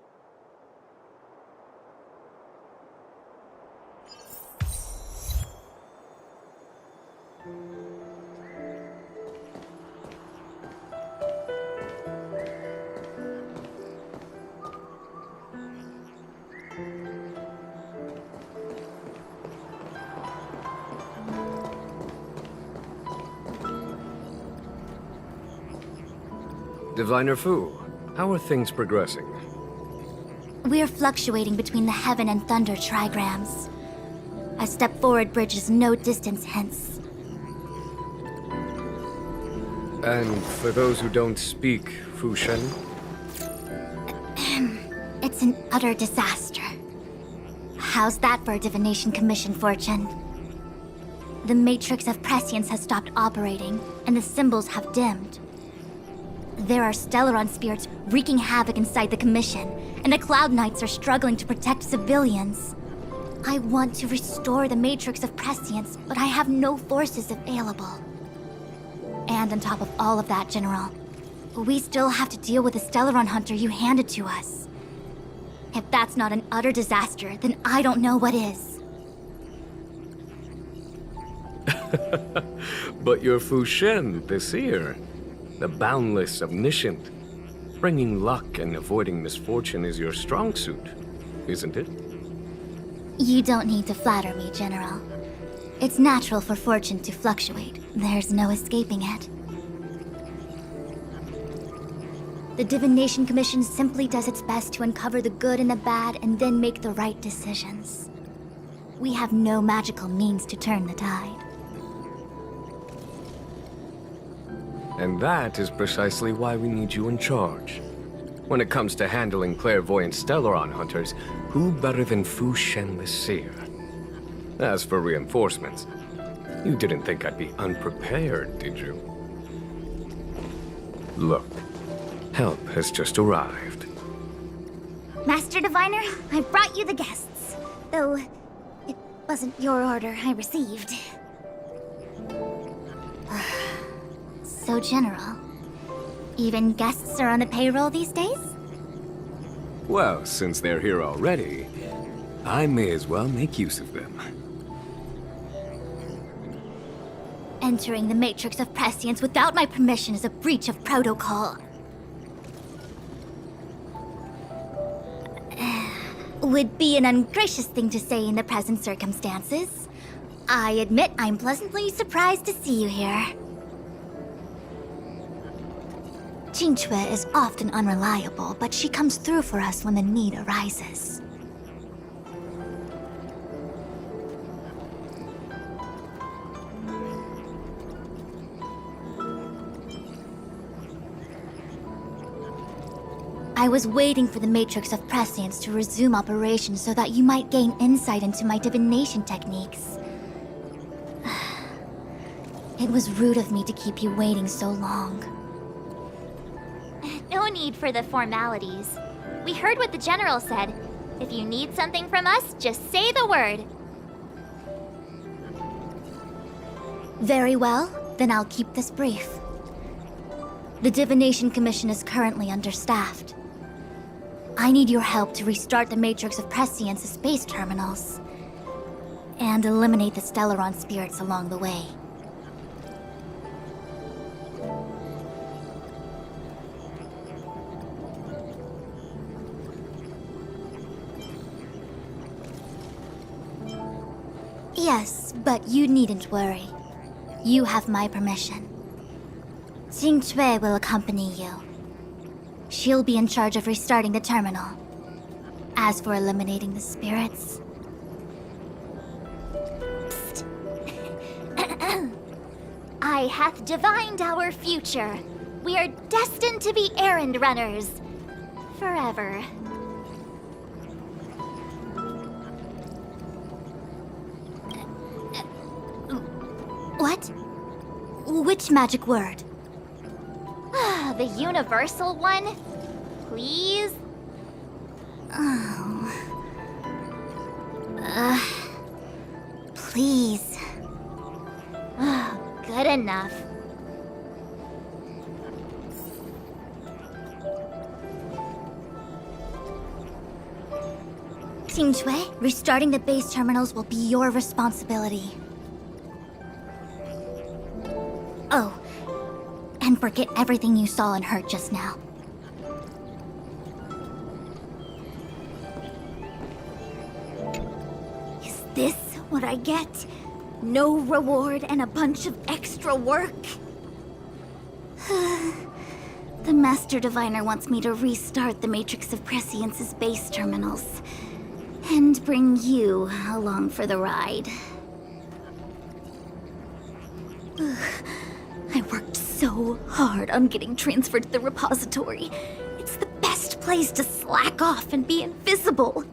Diviner Fu, how are things progressing? We're fluctuating between the Heaven and Thunder trigrams. A step forward bridges no distance hence. And for those who don't speak Fu Shen? It's an utter disaster. How's that for a Divination Commission fortune? The Matrix of Prescience has stopped operating, and the symbols have dimmed. There are Stellaron spirits wreaking havoc inside the Commission, and the Cloud Knights are struggling to protect civilians. I want to restore the Matrix of Prescience, but I have no forces available. And on top of all of that, General, we still have to deal with the Stellaron Hunter you handed to us. If that's not an utter disaster, then I don't know what is. But you're Fu Shen, the seer. The boundless, omniscient. Bringing luck and avoiding misfortune is your strong suit, isn't it? You don't need to flatter me, General. It's natural for fortune to fluctuate. There's no escaping it. The Divination Commission simply does its best to uncover the good and the bad and then make the right decisions. We have no magical means to turn the tide. And that is precisely why we need you in charge. When it comes to handling clairvoyant Stellaron hunters, who better than Fu Shen the Seer? As for reinforcements, you didn't think I'd be unprepared, did you? Look, help has just arrived. Master Diviner, I brought you the guests. Though, it wasn't your order I received. So, General, even guests are on the payroll these days? Well, since they're here already, I may as well make use of them. Entering the Matrix of Prescience without my permission is a breach of protocol. Would be an ungracious thing to say in the present circumstances. I admit I'm pleasantly surprised to see you here. Qingque is often unreliable, but she comes through for us when the need arises. I was waiting for the Matrix of Prescience to resume operations so that you might gain insight into my divination techniques. It was rude of me to keep you waiting so long. No need for the formalities. We heard what the General said. If you need something from us, just say the word. Very well, then I'll keep this brief. The Divination Commission is currently understaffed. I need your help to restart the Matrix of Prescience's space terminals and eliminate the Stellaron spirits along the way. Yes, but you needn't worry. You have my permission. Qingque will accompany you. She'll be in charge of restarting the terminal. As for eliminating the spirits... Psst. I hath divined our future. We are destined to be errand runners. Forever. What? Which magic word? The universal one? Please? Oh. Please. Good enough. Qingque, restarting the base terminals will be your responsibility. Oh, and forget everything you saw and heard just now. Is this what I get? No reward and a bunch of extra work? The Master Diviner wants me to restart the Matrix of Prescience's base terminals. And bring you along for the ride. I worked so hard on getting transferred to the repository. It's the best place to slack off and be invisible.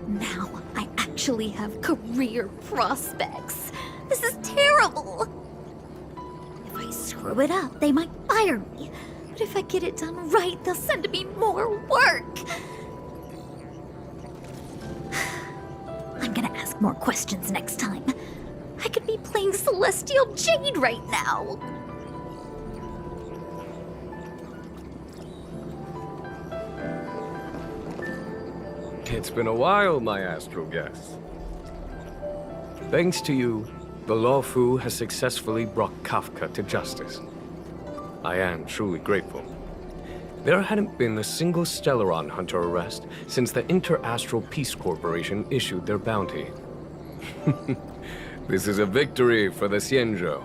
Now I actually have career prospects. This is terrible. If I screw it up, they might fire me. But if I get it done right, they'll send me more work. more questions next time. I could be playing Celestial Jade right now. It's been a while, my astral guest. Thanks to you, the Lawfu has successfully brought Kafka to justice. I am truly grateful. There hadn't been a single Stellaron hunter arrest since the Inter-Astral Peace Corporation issued their bounty. This is a victory for the Xianzhou.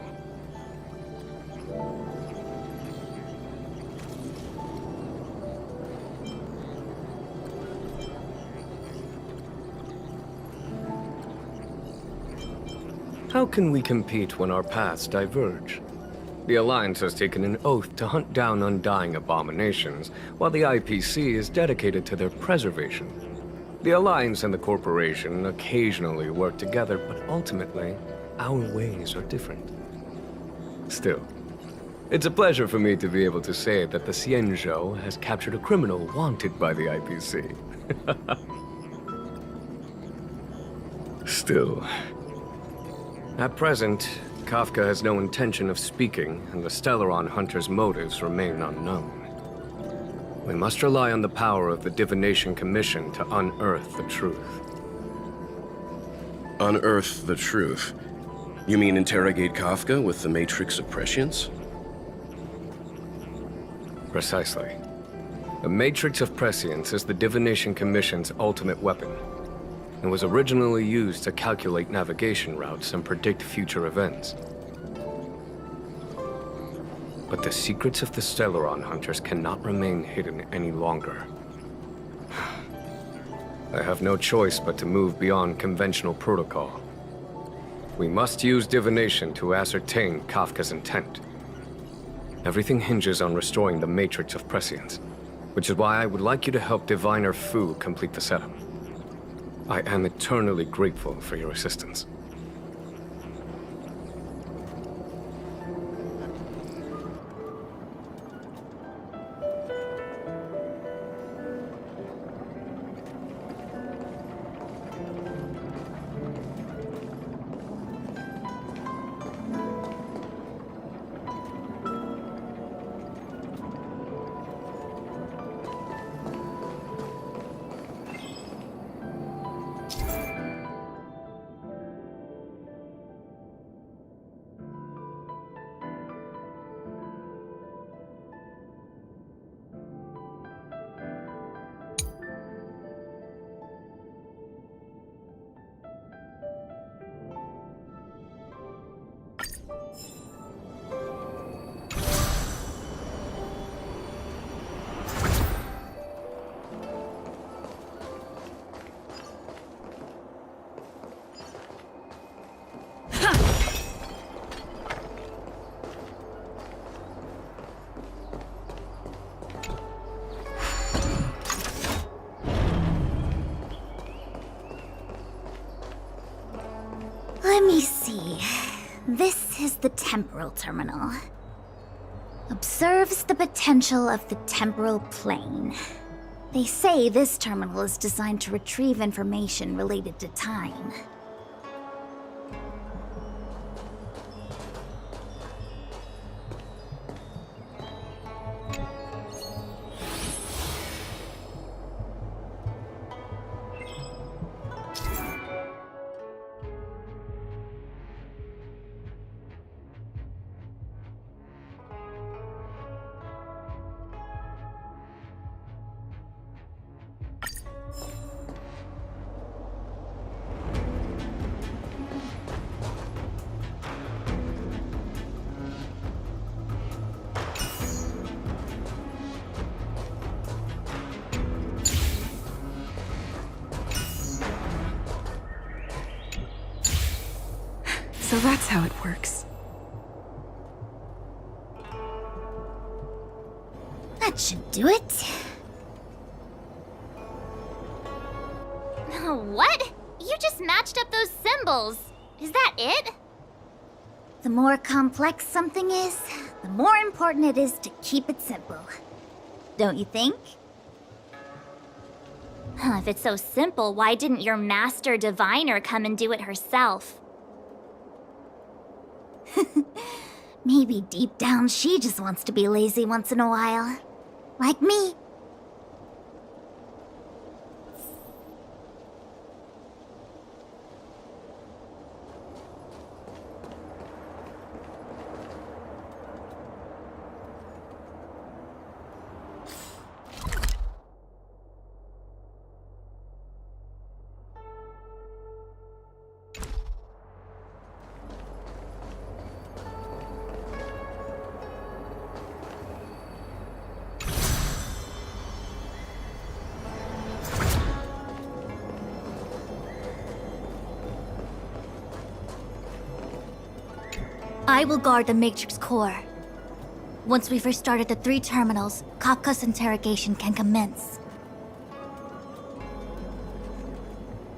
How can we compete when our paths diverge? The Alliance has taken an oath to hunt down undying abominations, while the IPC is dedicated to their preservation. The Alliance and the Corporation occasionally work together, but ultimately, our ways are different. Still, it's a pleasure for me to be able to say that the Xianzhou has captured a criminal wanted by the IPC. Still, at present, Kafka has no intention of speaking, and the Stellaron hunter's motives remain unknown. We must rely on the power of the Divination Commission to unearth the truth. Unearth the truth? You mean interrogate Kafka with the Matrix of Prescience? Precisely. The Matrix of Prescience is the Divination Commission's ultimate weapon, and was originally used to calculate navigation routes and predict future events. But the secrets of the Stellaron hunters cannot remain hidden any longer. I have no choice but to move beyond conventional protocol. We must use divination to ascertain Kafka's intent. Everything hinges on restoring the Matrix of Prescience, which is why I would like you to help Diviner Fu complete the setup. I am eternally grateful for your assistance. Let me see. This is the temporal terminal. Observes the potential of the temporal plane. They say this terminal is designed to retrieve information related to time. So that's how it works. That should do it. What? You just matched up those symbols. Is that it? The more complex something is, the more important it is to keep it simple. Don't you think? If it's so simple, why didn't your master diviner come and do it herself? Maybe deep down she just wants to be lazy once in a while. Like me. I will guard the Matrix core. Once we've restarted the 3 terminals, Kafka's interrogation can commence.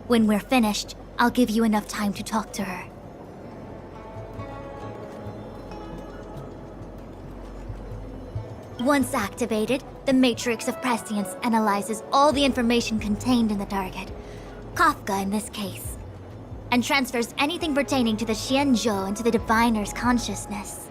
When we're finished, I'll give you enough time to talk to her. Once activated, the Matrix of Prescience analyzes all the information contained in the target, Kafka in this case, and transfers anything pertaining to the Xianzhou into the Diviner's consciousness.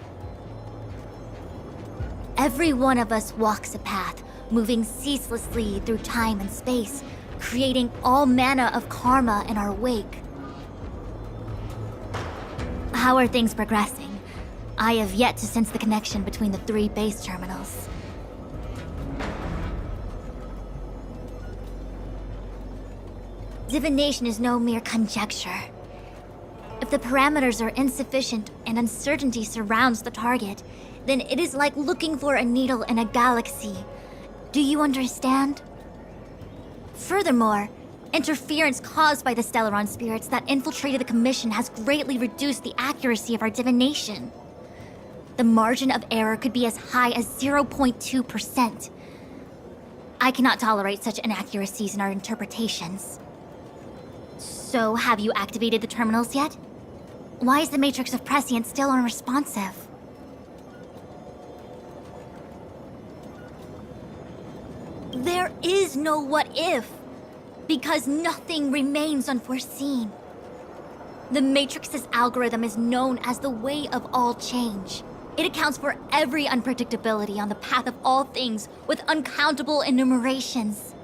Every one of us walks a path, moving ceaselessly through time and space, creating all manner of karma in our wake. How are things progressing? I have yet to sense the connection between the 3 base terminals. Divination is no mere conjecture. If the parameters are insufficient and uncertainty surrounds the target, then it is like looking for a needle in a galaxy. Do you understand? Furthermore, interference caused by the Stellaron spirits that infiltrated the Commission has greatly reduced the accuracy of our divination. The margin of error could be as high as 0.2%. I cannot tolerate such inaccuracies in our interpretations. So, have you activated the terminals yet? Why is the Matrix of Prescience still unresponsive? There is no what if, because nothing remains unforeseen. The Matrix's algorithm is known as the way of all change. It accounts for every unpredictability on the path of all things with uncountable enumerations.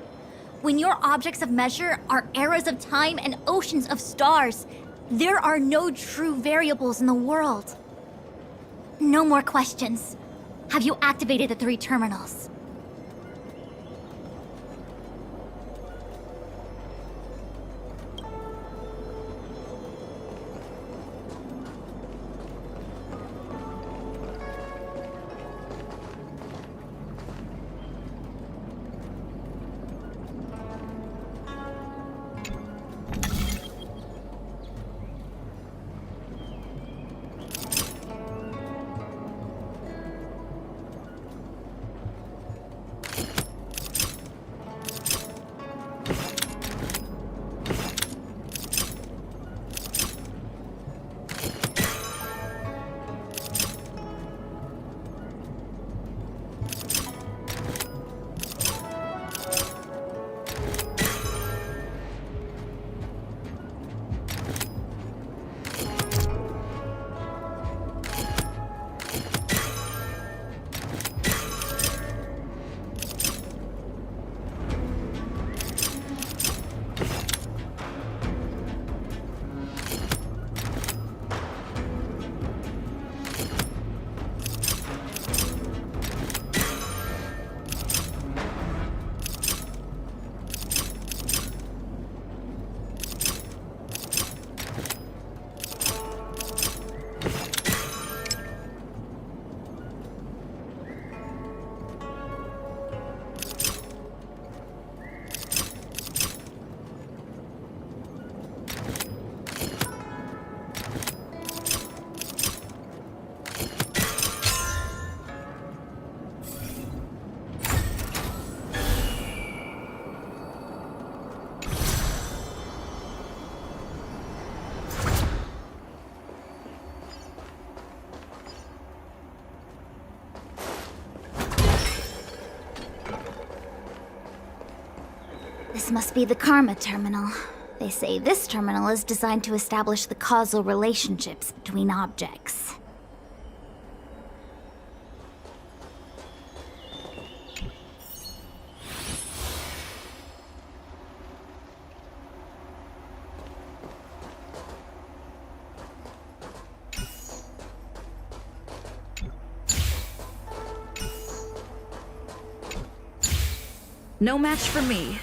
When your objects of measure are eras of time and oceans of stars, there are no true variables in the world. No more questions. Have you activated the 3 terminals? This must be the Karma Terminal. They say this terminal is designed to establish the causal relationships between objects. No match for me.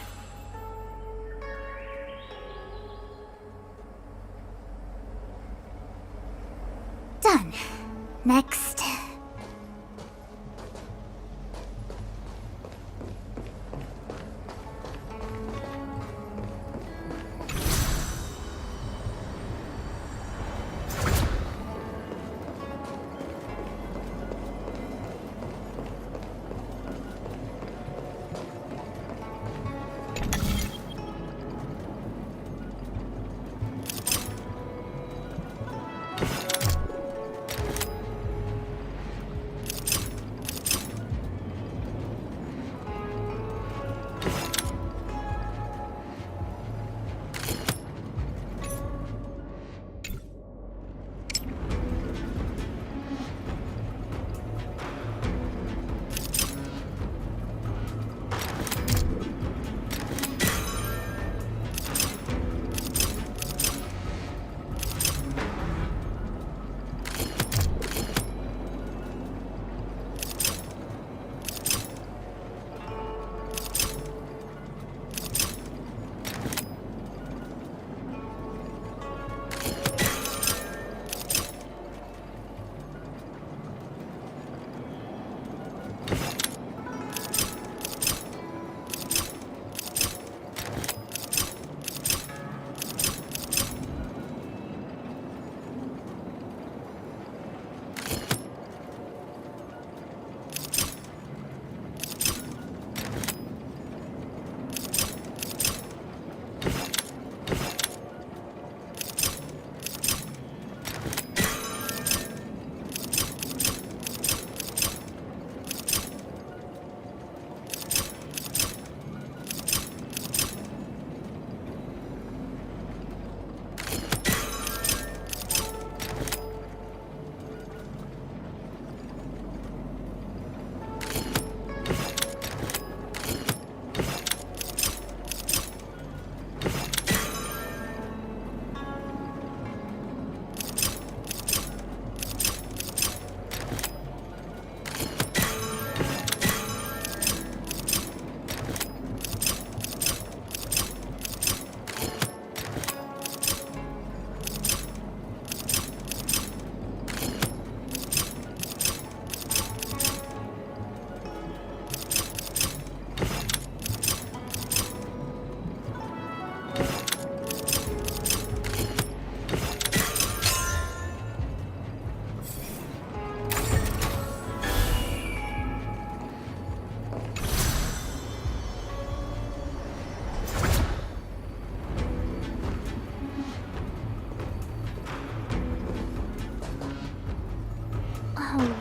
Done. Next.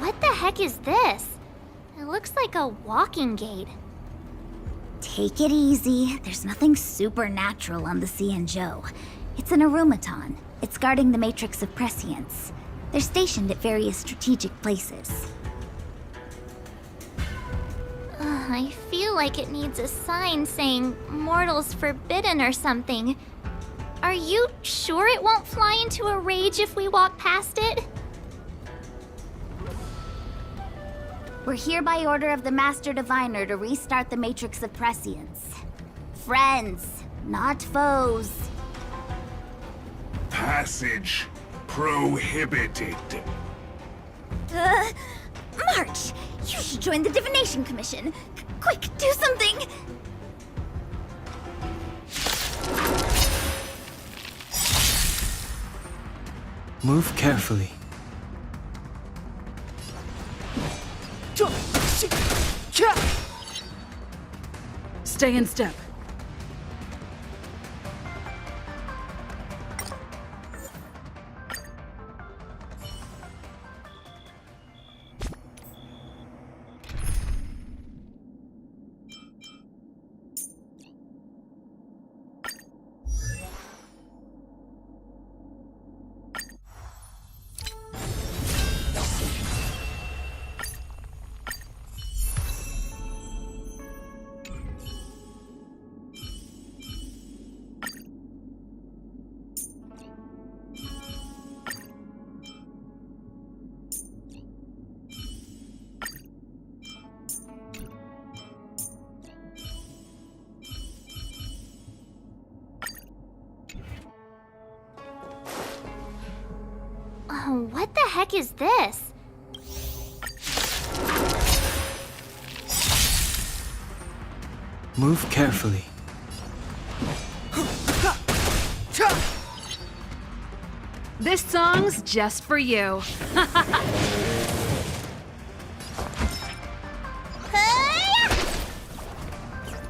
What the heck is this? It looks like a walking gate. Take it easy. There's nothing supernatural on the Cianzhou. It's an aromaton. It's guarding the matrix of Prescience. They're stationed at various strategic places. I feel like it needs a sign saying mortals forbidden or something. Are you sure it won't fly into a rage if we walk past it? We're here by order of the Master Diviner to restart the Matrix of Prescience. Friends, not foes. Passage prohibited. March! You should join the Divination Commission. Quick, do something! Move carefully. Stay in step. What the heck is this? Move carefully. This song's just for you.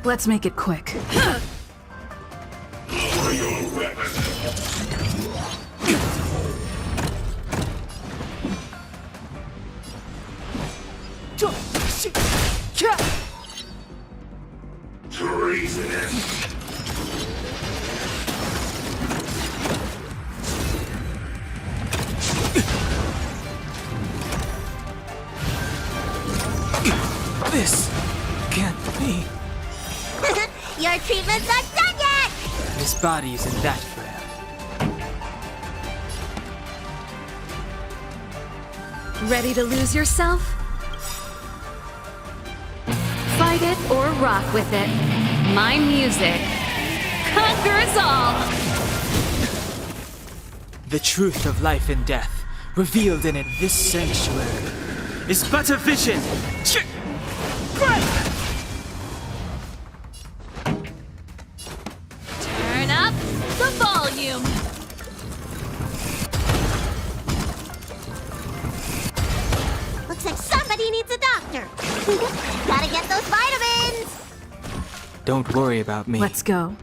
Let's make it quick. Lower your weapon. Treasonous. This can't be. Your treatment's not done yet! This body isn't that frail. Ready to lose yourself? Fight it or rock with it. My music conquers all! The truth of life and death, revealed in this sanctuary, is but a vision. Turn up the volume! Looks like somebody needs a doctor. Gotta get those vitamins! Don't worry about me. Let's go.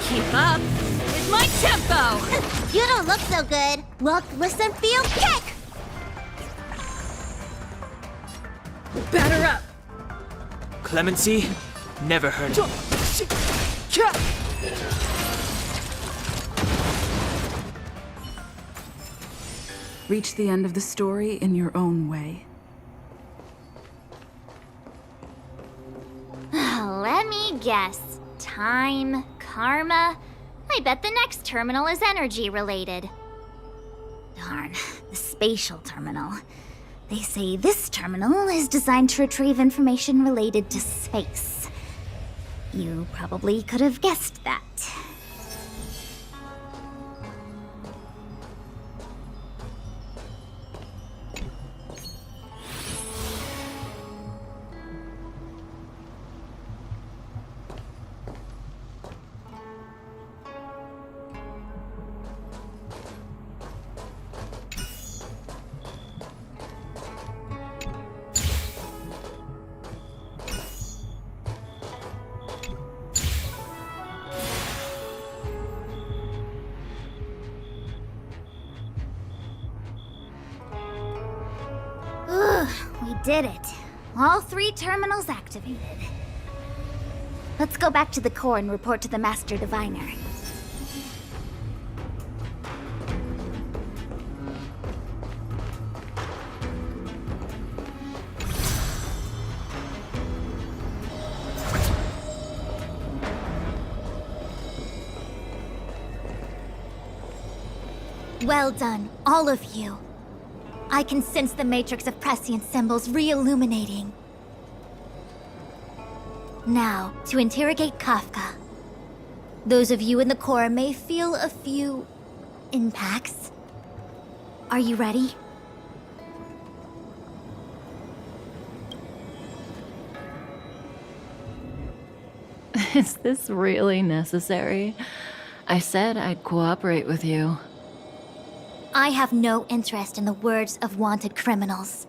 Keep up with my tempo! You don't look so good. Look, listen, feel, kick! Batter up! Clemency? Never heard of it. Reach the end of the story in your own way. Let me guess. Time, karma. I bet the next terminal is energy related. Darn, the spatial terminal. They say this terminal is designed to retrieve information related to space. You probably could have guessed that. We did it. All 3 terminals activated. Let's go back to the core and report to the Master Diviner. Well done, all of you. I can sense the matrix of prescient symbols re-illuminating. Now, to interrogate Kafka. Those of you in the core may feel a few impacts. Are you ready? Is this really necessary? I said I'd cooperate with you. I have no interest in the words of wanted criminals,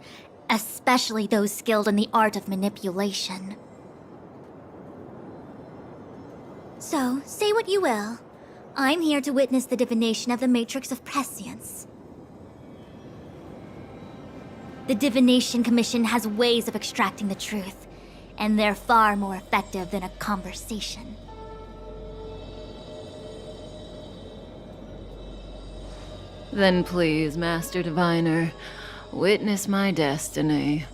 especially those skilled in the art of manipulation. So, say what you will. I'm here to witness the divination of the Matrix of Prescience. The Divination Commission has ways of extracting the truth, and they're far more effective than a conversation. Then please, Master Diviner, witness my destiny.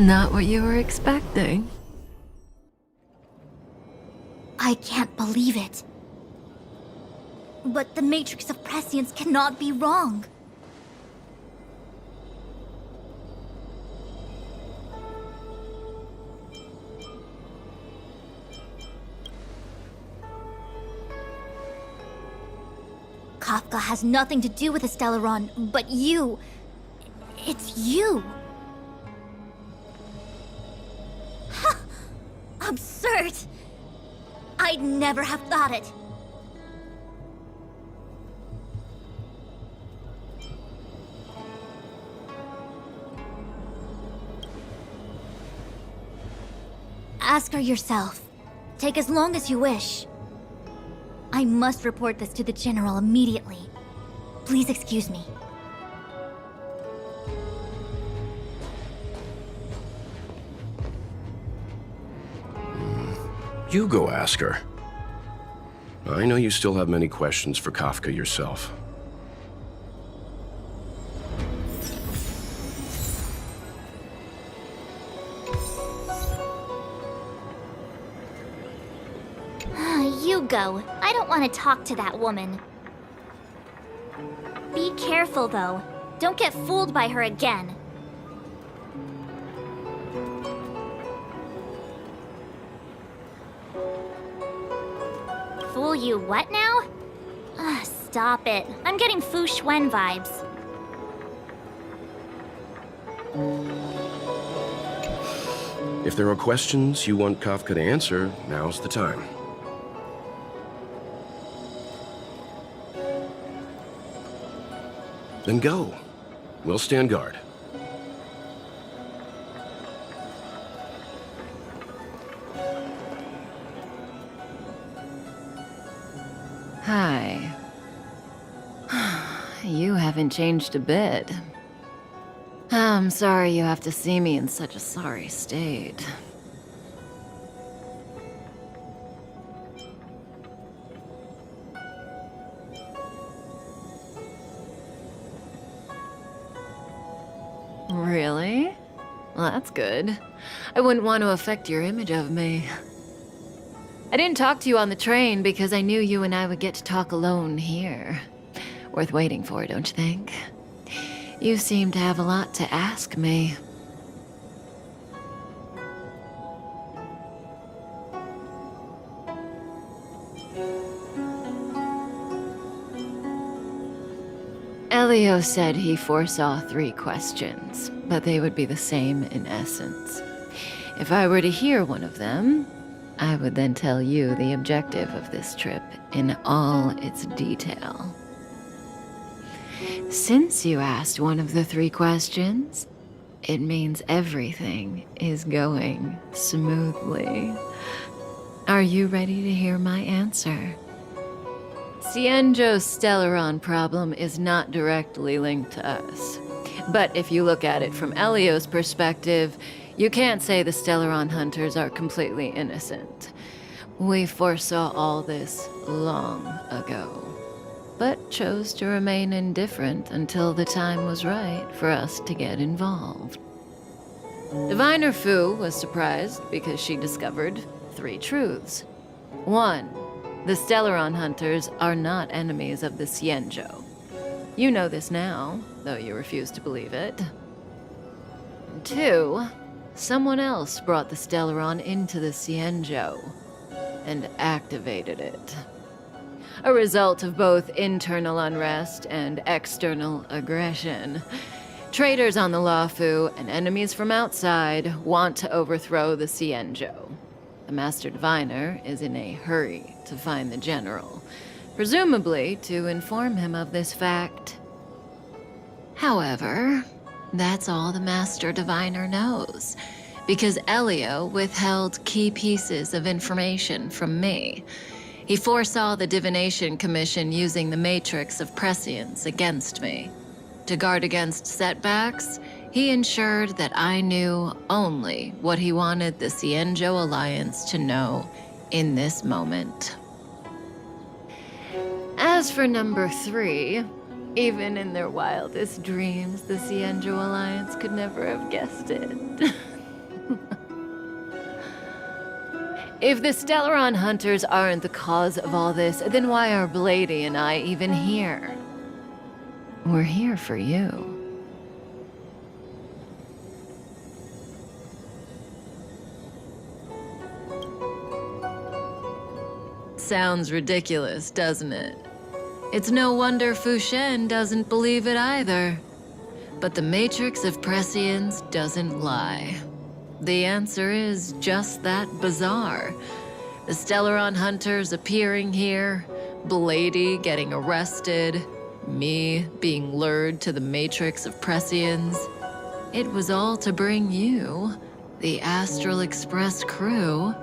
Not what you were expecting. I can't believe it. But the Matrix of Prescience cannot be wrong. Kafka has nothing to do with the Stellaron, but you... It's you. Ha! Absurd! I'd never have thought it. Ask her yourself. Take as long as you wish. I must report this to the General immediately. Please excuse me. You go ask her. I know you still have many questions for Kafka yourself. You go. I don't want to talk to that woman. Be careful, though. Don't get fooled by her again. Fool you what now? Stop it. I'm getting Fu Xuan vibes. If there are questions you want Kafka to answer, now's the time. Then go. We'll stand guard. Hi. You haven't changed a bit. I'm sorry you have to see me in such a sorry state. Really? Well, that's good. I wouldn't want to affect your image of me. I didn't talk to you on the train because I knew you and I would get to talk alone here. Worth waiting for, don't you think? You seem to have a lot to ask me. Elio said he foresaw 3 questions, but they would be the same in essence. If I were to hear one of them, I would then tell you the objective of this trip in all its detail. Since you asked one of the 3 questions, it means everything is going smoothly. Are you ready to hear my answer? Xianzhou's Stellaron problem is not directly linked to us. But if you look at it from Elio's perspective, you can't say the Stellaron hunters are completely innocent. We foresaw all this long ago, but chose to remain indifferent until the time was right for us to get involved. Diviner Fu was surprised because she discovered 3 truths. 1. The Stellaron hunters are not enemies of the Xianzhou. You know this now, though you refuse to believe it. 2. Someone else brought the Stellaron into the Xianzhou and activated it. A result of both internal unrest and external aggression. Traitors on the Luofu and enemies from outside want to overthrow the Xianzhou. The Master Diviner is in a hurry to find the General, presumably to inform him of this fact. However, that's all the Master Diviner knows, because Elio withheld key pieces of information from me. He foresaw the Divination Commission using the Matrix of Prescience against me. To guard against setbacks, he ensured that I knew only what he wanted the Xianzhou Alliance to know in this moment. As for number 3, even in their wildest dreams, the Xianzhou Alliance could never have guessed it. If the Stellaron Hunters aren't the cause of all this, then why are Blady and I even here? We're here for you. Sounds ridiculous, doesn't it? It's no wonder Fu Shen doesn't believe it either. But the Matrix of Prescience doesn't lie. The answer is just that bizarre. The Stellaron Hunters appearing here, Blady getting arrested, me being lured to the Matrix of Prescience. It was all to bring you, the Astral Express crew,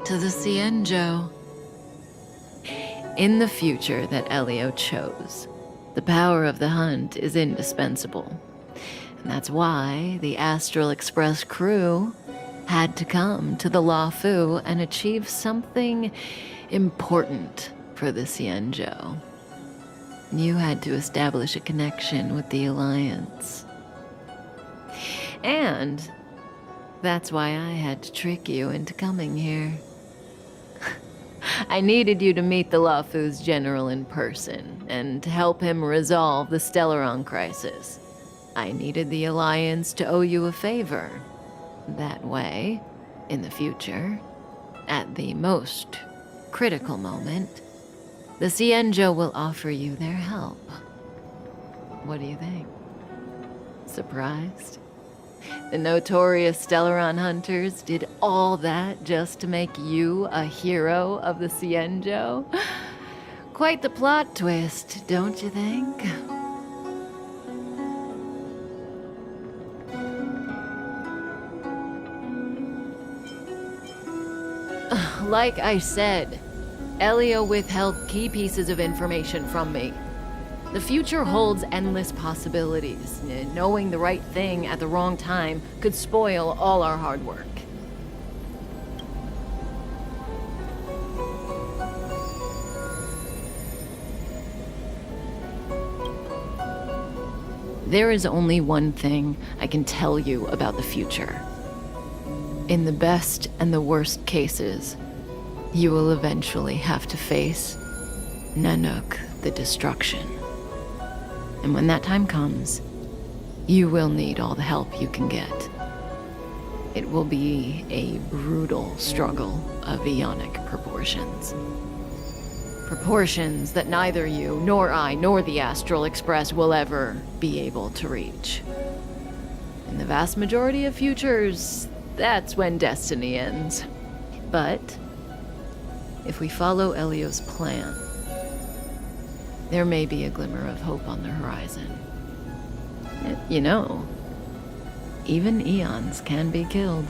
to the Cienjo. In the future that Elio chose, the power of the hunt is indispensable. And that's why the Astral Express crew had to come to the Luofu and achieve something important for the Cienjo. You had to establish a connection with the Alliance. And that's why I had to trick you into coming here. I needed you to meet the Luofu's general in person and to help him resolve the Stellaron crisis. I needed the Alliance to owe you a favor. That way, in the future, at the most critical moment, the Cienjo will offer you their help. What do you think? Surprised? The notorious Stellaron Hunters did all that just to make you a hero of the Cienjo? Quite the plot twist, don't you think? Like I said, Elio withheld key pieces of information from me. The future holds endless possibilities. Knowing the right thing at the wrong time could spoil all our hard work. There is only one thing I can tell you about the future. In the best and the worst cases, you will eventually have to face Nanook the Destruction. And when that time comes, you will need all the help you can get. It will be a brutal struggle of Ionic proportions. Proportions that neither you, nor I, nor the Astral Express will ever be able to reach. In the vast majority of futures, that's when destiny ends. But if we follow Elio's plan, there may be a glimmer of hope on the horizon. You know, even eons can be killed.